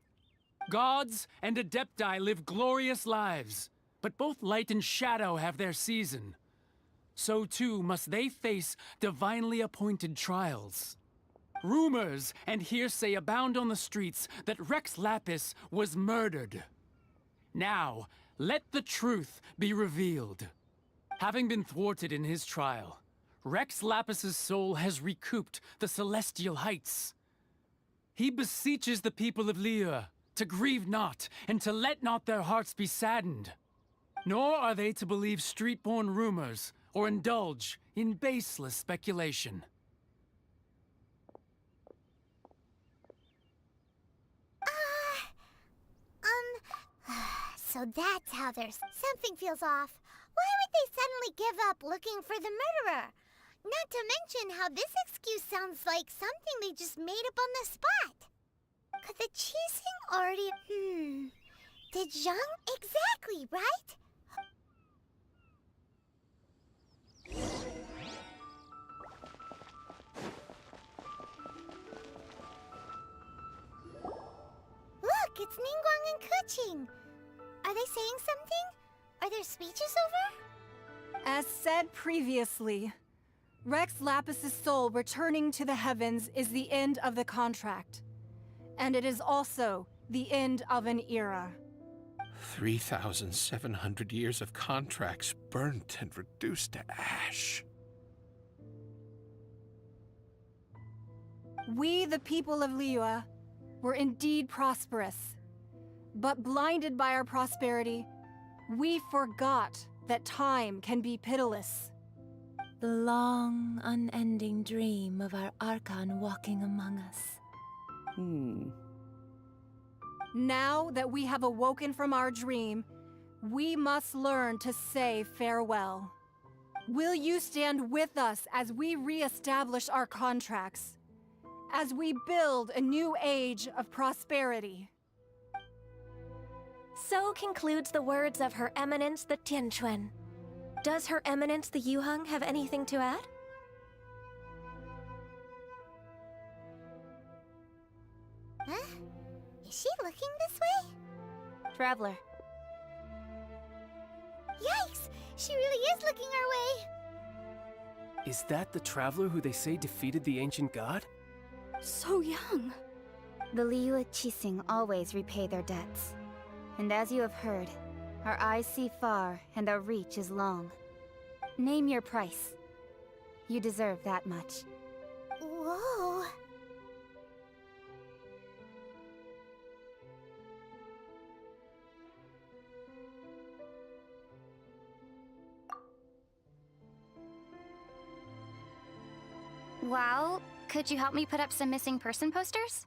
Gods and Adepti live glorious lives, but both light and shadow have their season. So too must they face divinely appointed trials. Rumors and hearsay abound on the streets that Rex Lapis was murdered. Now, let the truth be revealed. Having been thwarted in his trial, Rex Lapis's soul has recouped the celestial heights. He beseeches the people of Liyue to grieve not and to let not their hearts be saddened. Nor are they to believe street-born rumors or indulge in baseless speculation. So that's how there's... Something feels off. Why would they suddenly give up looking for the murderer? Not to mention how this excuse sounds like something they just made up on the spot. Could the Qixing already... Did Zhang... Exactly, right? Look, it's Ningguang and Keqing. Are they saying something? Are their speeches over? As said previously, Rex Lapis's soul returning to the heavens is the end of the contract. And it is also the end of an era. 3,700 years of contracts burnt and reduced to ash. We, the people of Liyue, were indeed prosperous. But blinded by our prosperity, we forgot that time can be pitiless. The long, unending dream of our Archon walking among us. Now that we have awoken from our dream, we must learn to say farewell. Will you stand with us as we re-establish our contracts? As we build a new age of prosperity? So concludes the words of Her Eminence the Tianquan. Does Her Eminence the Yuheng have anything to add? Huh? Is she looking this way? Traveler. Yikes! She really is looking our way! Is that the traveler who they say defeated the ancient god? So young. The Liyue Qixing always repay their debts. And as you have heard, our eyes see far and our reach is long. Name your price. You deserve that much. Whoa! Well, could you help me put up some missing person posters?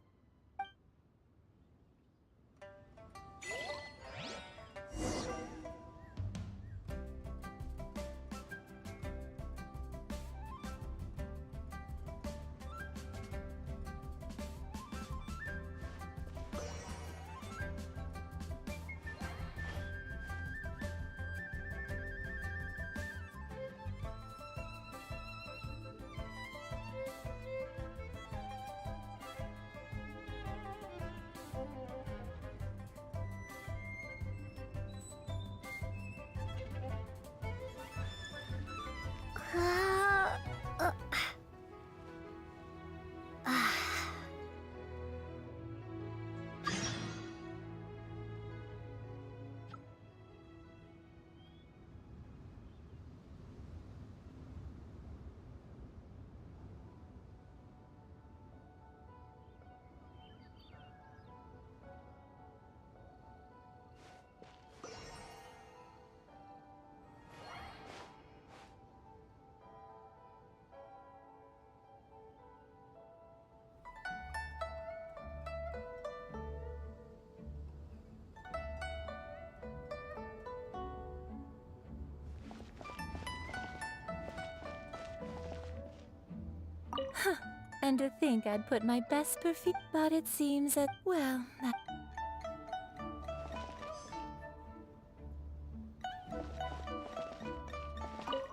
Huh. And to think I'd put my best perfume, but it seems that, well, that...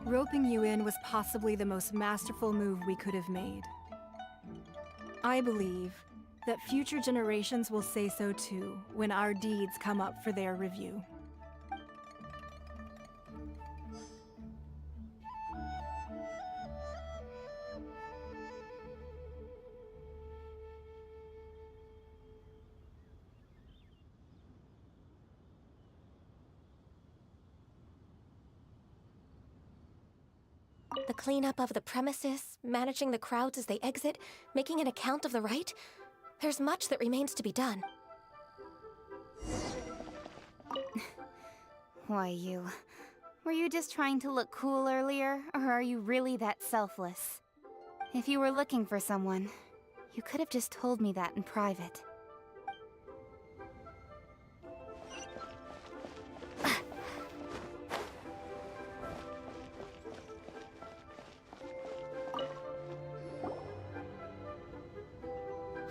Roping you in was possibly the most masterful move we could have made. I believe that future generations will say so too when our deeds come up for their review. The cleanup of the premises, managing the crowds as they exit, making an account of the rite. There's much that remains to be done. Why, you? Were you just trying to look cool earlier, or are you really that selfless? If you were looking for someone, you could have just told me that in private.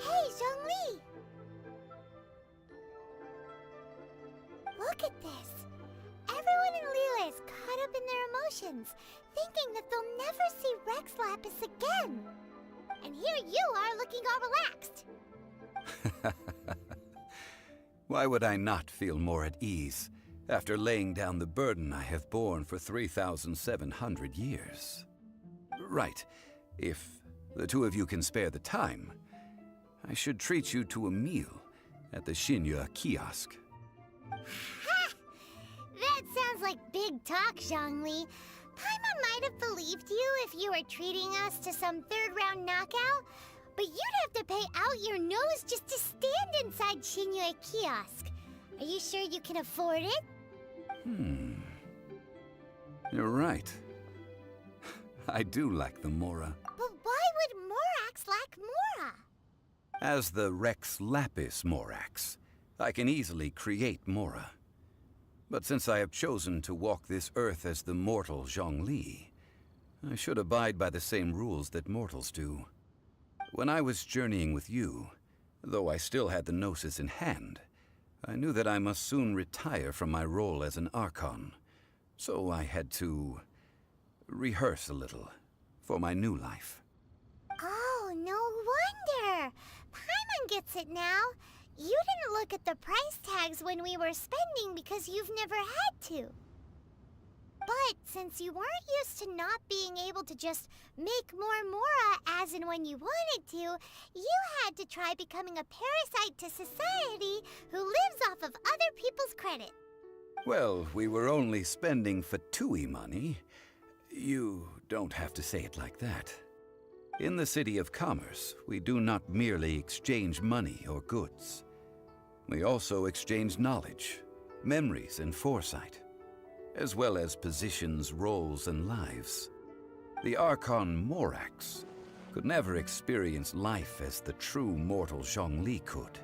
Hey, Zhongli! Look at this. Everyone in Liyue is caught up in their emotions, thinking that they'll never see Rex Lapis again. And here you are looking all relaxed. Why would I not feel more at ease after laying down the burden I have borne for 3,700 years? Right. If the two of you can spare the time, I should treat you to a meal at the Shinya kiosk. Ha! That sounds like big talk, Zhongli. Paimon might have believed you if you were treating us to some third-round knockout, but you'd have to pay out your nose just to stand inside Shinya kiosk. Are you sure you can afford it? You're right. I do lack the Mora. But why would Morax lack Mora? As the Rex Lapis Morax, I can easily create Mora. But since I have chosen to walk this earth as the mortal Zhongli, I should abide by the same rules that mortals do. When I was journeying with you, though I still had the Gnosis in hand, I knew that I must soon retire from my role as an Archon, so I had to rehearse a little for my new life. Oh, no wonder! Paimon gets it now. You didn't look at the price tags when we were spending because you've never had to. But since you weren't used to not being able to just make more Mora as and when you wanted to, you had to try becoming a parasite to society who lives off of other people's credit. Well, we were only spending Fatui money. You don't have to say it like that. In the City of Commerce, we do not merely exchange money or goods. We also exchange knowledge, memories, and foresight, as well as positions, roles, and lives. The Archon Morax could never experience life as the true mortal Zhongli could,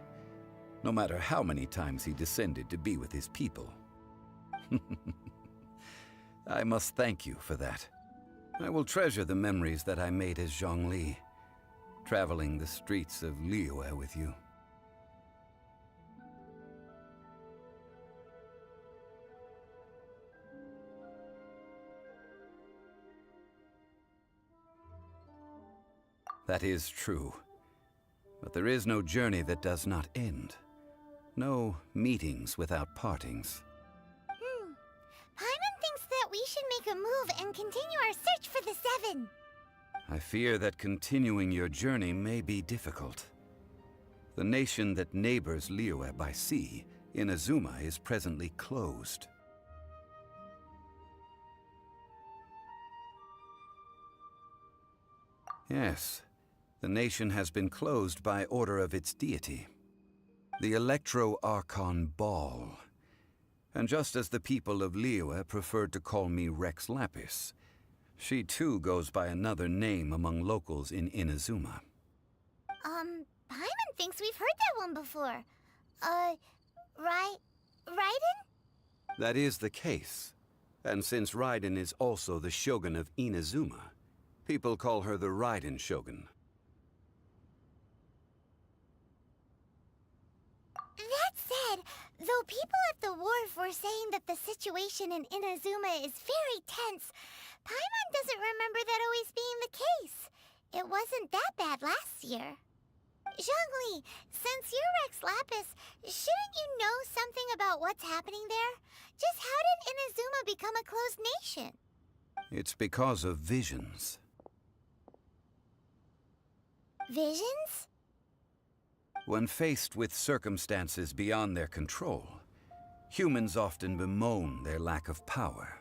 no matter how many times he descended to be with his people. I must thank you for that. I will treasure the memories that I made as Zhongli, traveling the streets of Liyue with you. That is true. But there is no journey that does not end. No meetings without partings. Paimon thinks that we should make a move and continue our search for the Seven. I fear that continuing your journey may be difficult. The nation that neighbors Liyue by sea, Inazuma, is presently closed. Yes, the nation has been closed by order of its deity, the Electro-Archon Ball. And just as the people of Liyue preferred to call me Rex Lapis, she too goes by another name among locals in Inazuma. Paimon thinks we've heard that one before. Raiden? That is the case. And since Raiden is also the shogun of Inazuma, people call her the Raiden Shogun. That said, though people at the wharf were saying that the situation in Inazuma is very tense, Paimon doesn't remember that always being the case. It wasn't that bad last year. Zhongli, since you're Rex Lapis, shouldn't you know something about what's happening there? Just how did Inazuma become a closed nation? It's because of visions. Visions? When faced with circumstances beyond their control, humans often bemoan their lack of power.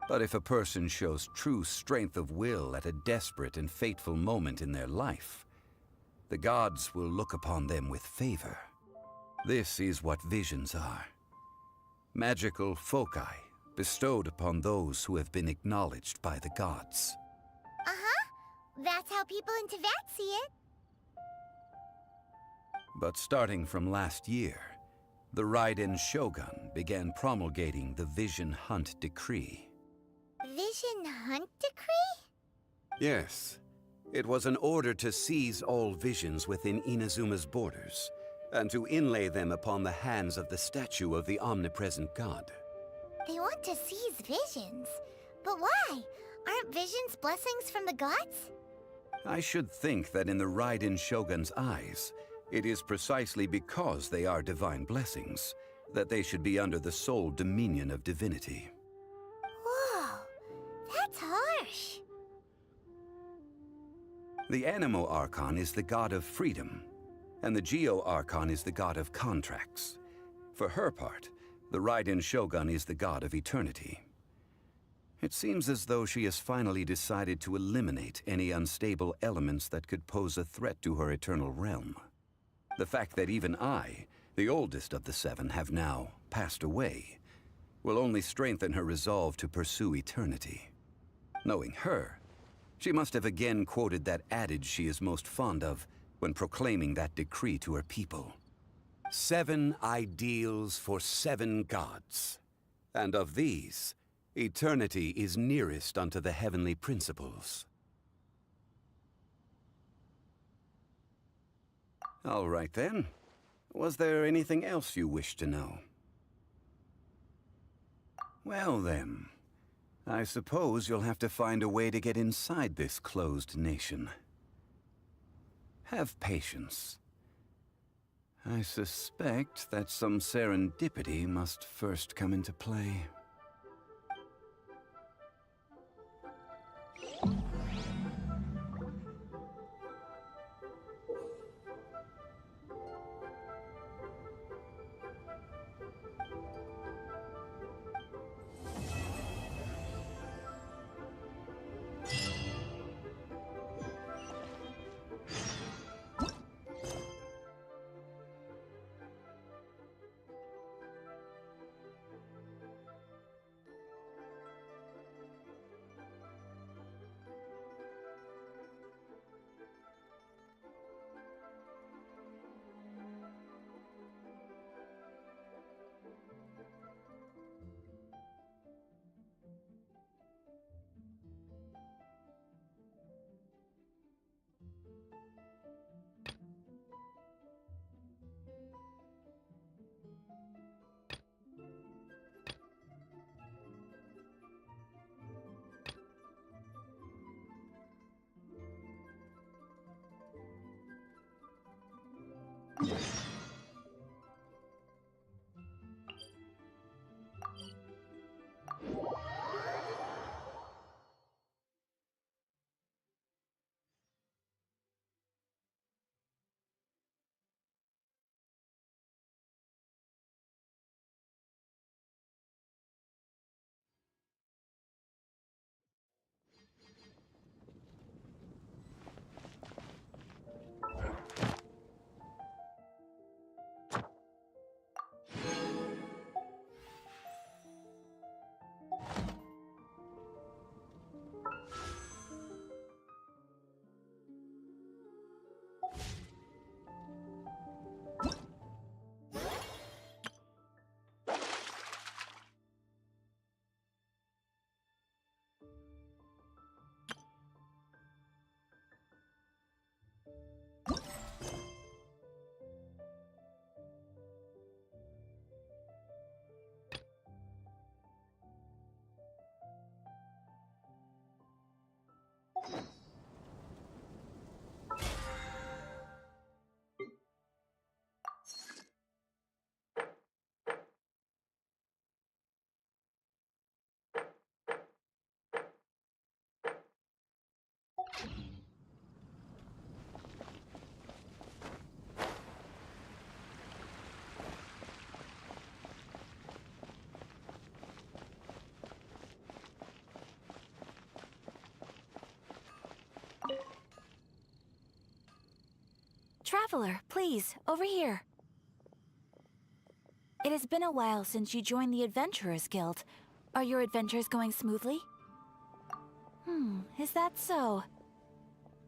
But if a person shows true strength of will at a desperate and fateful moment in their life, the gods will look upon them with favor. This is what visions are. Magical foci bestowed upon those who have been acknowledged by the gods. That's how people in Teyvat see it. But starting from last year, the Raiden Shogun began promulgating the Vision Hunt Decree. Vision Hunt Decree? Yes. It was an order to seize all visions within Inazuma's borders, and to inlay them upon the hands of the statue of the omnipresent god. They want to seize visions. But why? Aren't visions blessings from the gods? I should think that in the Raiden Shogun's eyes, it is precisely because they are divine blessings that they should be under the sole dominion of divinity. Whoa, that's harsh. The Animo Archon is the god of freedom, and the Geo Archon is the god of contracts. For her part, the Raiden Shogun is the god of eternity. It seems as though she has finally decided to eliminate any unstable elements that could pose a threat to her eternal realm. The fact that even I, the oldest of the seven, have now passed away, will only strengthen her resolve to pursue eternity. Knowing her, she must have again quoted that adage she is most fond of when proclaiming that decree to her people. 7 ideals for 7 gods, and of these, eternity is nearest unto the heavenly principles. All right then. Was there anything else you wish to know? Well then, I suppose you'll have to find a way to get inside this closed nation. Have patience. I suspect that some serendipity must first come into play. Traveler, please, over here. It has been a while since you joined the Adventurers Guild. Are your adventures going smoothly? Is that so?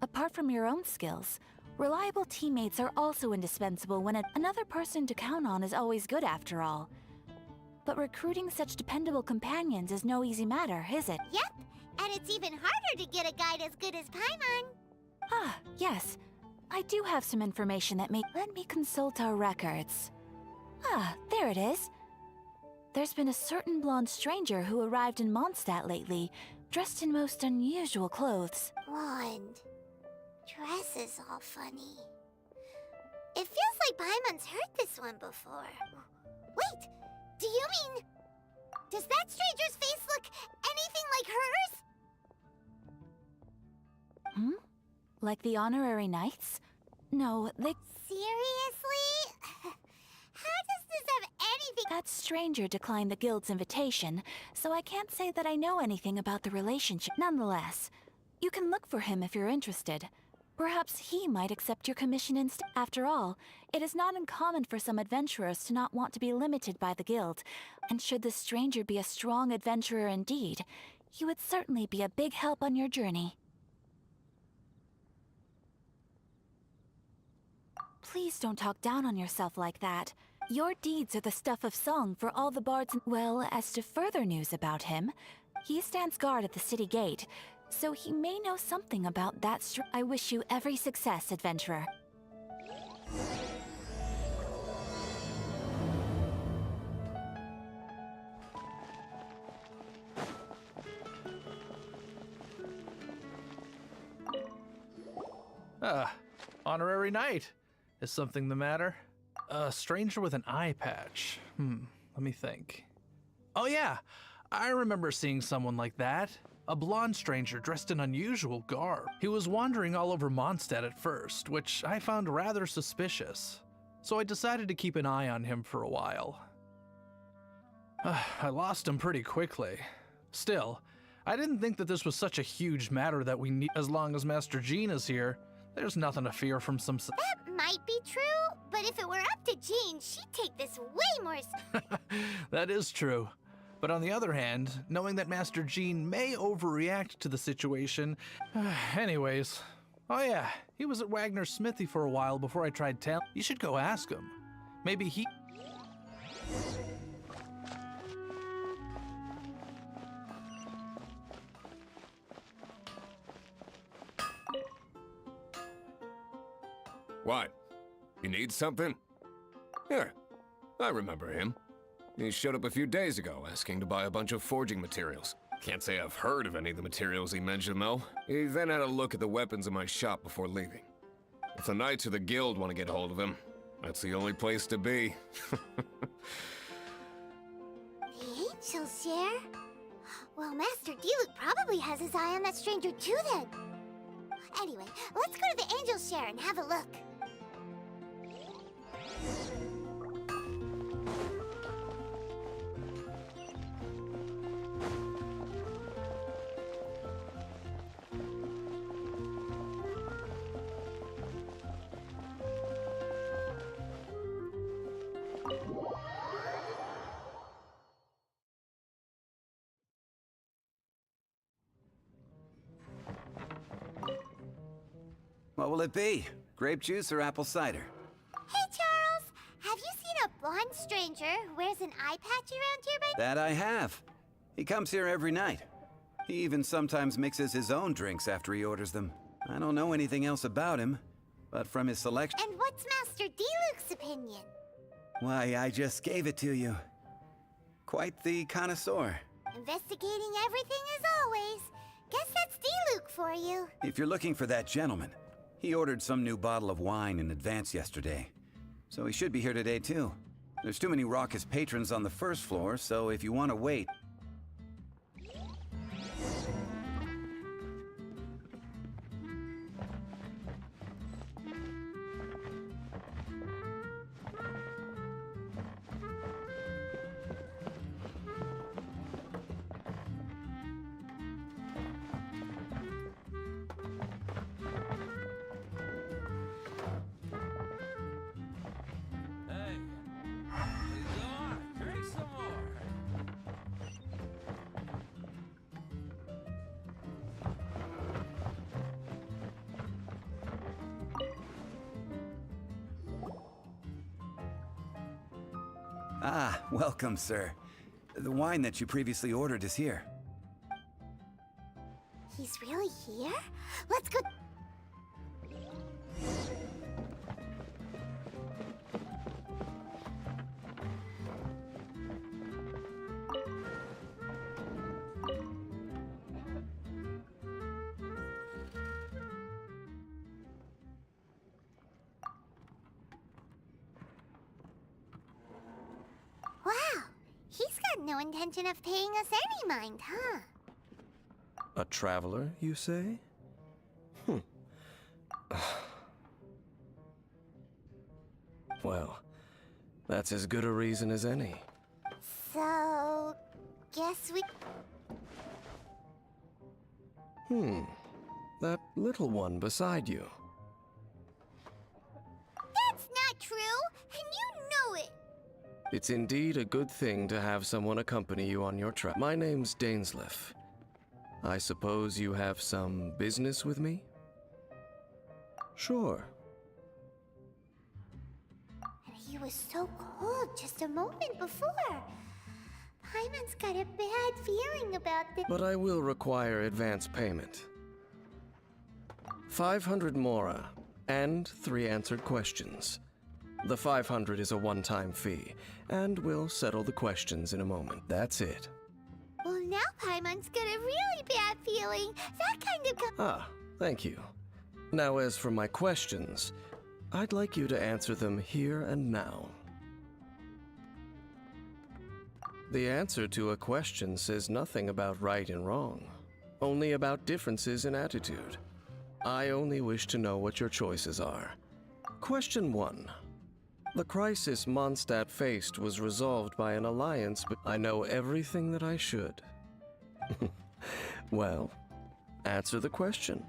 Apart from your own skills, reliable teammates are also indispensable when another person to count on is always good after all. But recruiting such dependable companions is no easy matter, is it? Yep, and it's even harder to get a guide as good as Paimon. Ah, yes. I do have some information that may... Let me consult our records. Ah, there it is. There's been a certain blonde stranger who arrived in Mondstadt lately, dressed in most unusual clothes. Blonde. Dress is all funny. It feels like Paimon's heard this one before. Wait, do you mean... Does that stranger's face look anything like hers? Like the honorary knights? No, they... Seriously? How does this have anything... That stranger declined the guild's invitation, so I can't say that I know anything about the relationship. Nonetheless, you can look for him if you're interested. Perhaps he might accept your commission instead. After all, it is not uncommon for some adventurers to not want to be limited by the guild, and should the stranger be a strong adventurer indeed, he would certainly be a big help on your journey. Please don't talk down on yourself like that. Your deeds are the stuff of song for all the bards. Well, as to further news about him, he stands guard at the city gate, so he may know something about that. I wish you every success, adventurer. Honorary knight. Is something the matter? A stranger with an eye patch. Let me think. Oh yeah, I remember seeing someone like that. A blonde stranger dressed in unusual garb. He was wandering all over Mondstadt at first, which I found rather suspicious. So I decided to keep an eye on him for a while. I lost him pretty quickly. Still, I didn't think that this was such a huge matter that we need. As long as Master Jean is here, there's nothing to fear from some... That might be true, but if it were up to Jean, she'd take this way more... That is true. But on the other hand, knowing that Master Jean may overreact to the situation... Anyways. Oh yeah, he was at Wagner's smithy for a while before I tried telling... You should go ask him. Maybe he... What? You need something? Here, I remember him. He showed up a few days ago asking to buy a bunch of forging materials. Can't say I've heard of any of the materials he mentioned, though. He then had a look at the weapons in my shop before leaving. If the Knights or the Guild want to get hold of him, that's the only place to be. The Angel Share? Well, Master Diluc probably has his eye on that stranger too, then. Anyway, let's go to the Angel Share and have a look. What will it be? Grape juice or apple cider? Hey, Charles! Have you seen a blonde stranger who wears an eye patch around here by... That I have. He comes here every night. He even sometimes mixes his own drinks after he orders them. I don't know anything else about him, but from his selection... And what's Master Diluc's opinion? Why, I just gave it to you. Quite the connoisseur. Investigating everything as always. Guess that's Diluc for you. If you're looking for that gentleman, he ordered some new bottle of wine in advance yesterday. So he should be here today too. There's too many raucous patrons on the first floor, so if you want to wait... Ah, welcome, sir. The wine that you previously ordered is here. He's really here? Let's go. Wow, he's got no intention of paying us any mind, huh? A traveler, you say? Well, that's as good a reason as any. So, guess we... That little one beside you. That's not true, and you know it! It's indeed a good thing to have someone accompany you on your trip. My name's Dainsleif. I suppose you have some business with me? Sure. And he was so cold just a moment before. Paimon's got a bad feeling about this. But I will require advance payment. 500 mora, and 3 answered questions. The 500 is a one-time fee, and we'll settle the questions in a moment. That's it. Well, now Paimon's got a really bad feeling. That kind of... Ah, thank you. Now as for my questions, I'd like you to answer them here and now. The answer to a question says nothing about right and wrong, only about differences in attitude. I only wish to know what your choices are. Question 1. The crisis Mondstadt faced was resolved by an alliance, but I know everything that I should. Well, answer the question.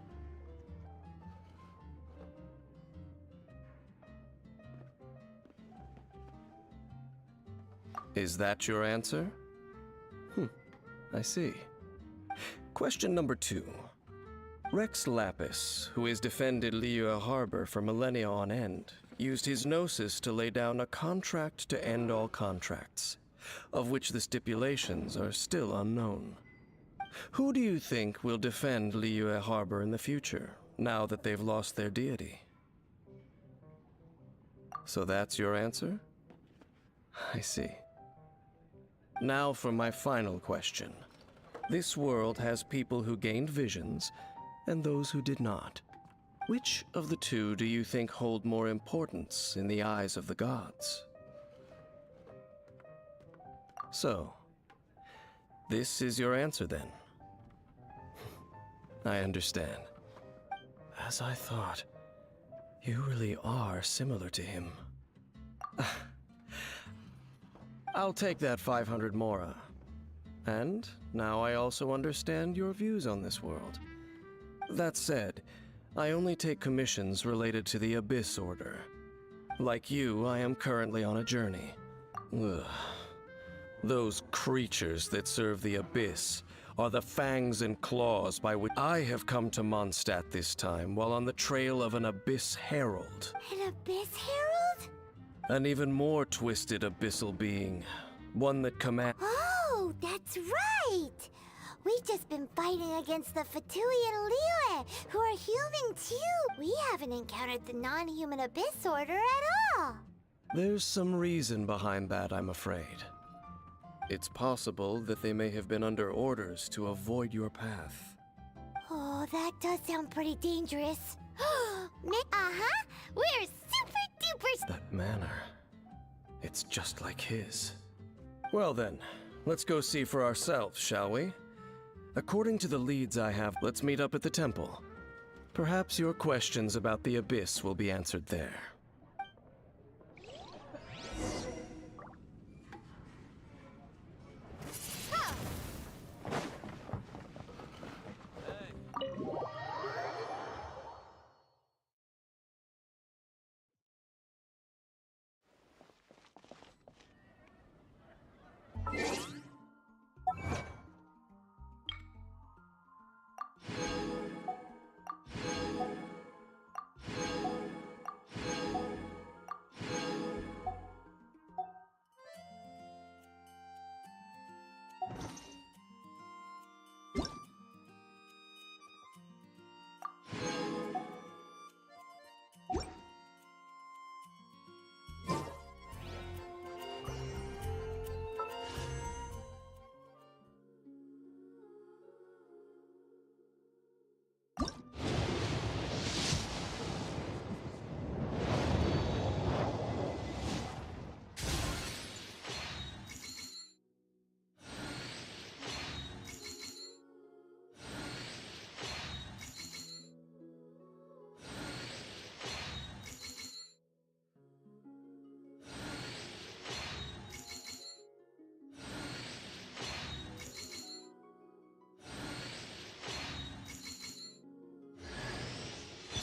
Is that your answer? I see. Question number 2. Rex Lapis, who has defended Liyue Harbor for millennia on end, used his gnosis to lay down a contract to end all contracts, of which the stipulations are still unknown. Who do you think will defend Liyue Harbor in the future, now that they've lost their deity? So that's your answer? I see. Now for my final question. This world has people who gained visions, and those who did not. Which of the two do you think hold more importance in the eyes of the gods? So, this is your answer then? I understand. As I thought, you really are similar to him. I'll take that 500 mora. And now I also understand your views on this world. That said, I only take commissions related to the Abyss Order. Like you, I am currently on a journey. Ugh. Those creatures that serve the Abyss are the fangs and claws by which I have come to Mondstadt this time while on the trail of an Abyss Herald. An Abyss Herald? An even more twisted abyssal being. One that commands... Oh, that's right! We've just been fighting against the Fatui and Liyue, who are human too. We haven't encountered the non-human Abyss Order at all. There's some reason behind that, I'm afraid. It's possible that they may have been under orders to avoid your path. Oh, that does sound pretty dangerous. Uh-huh, we're super duper... That manner, it's just like his. Well then, let's go see for ourselves, shall we? According to the leads I have, let's meet up at the temple. Perhaps your questions about the Abyss will be answered there.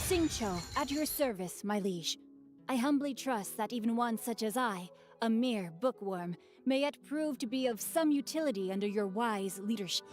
Xingqiu, at your service, my liege. I humbly trust that even one such as I, a mere bookworm, may yet prove to be of some utility under your wise leadership.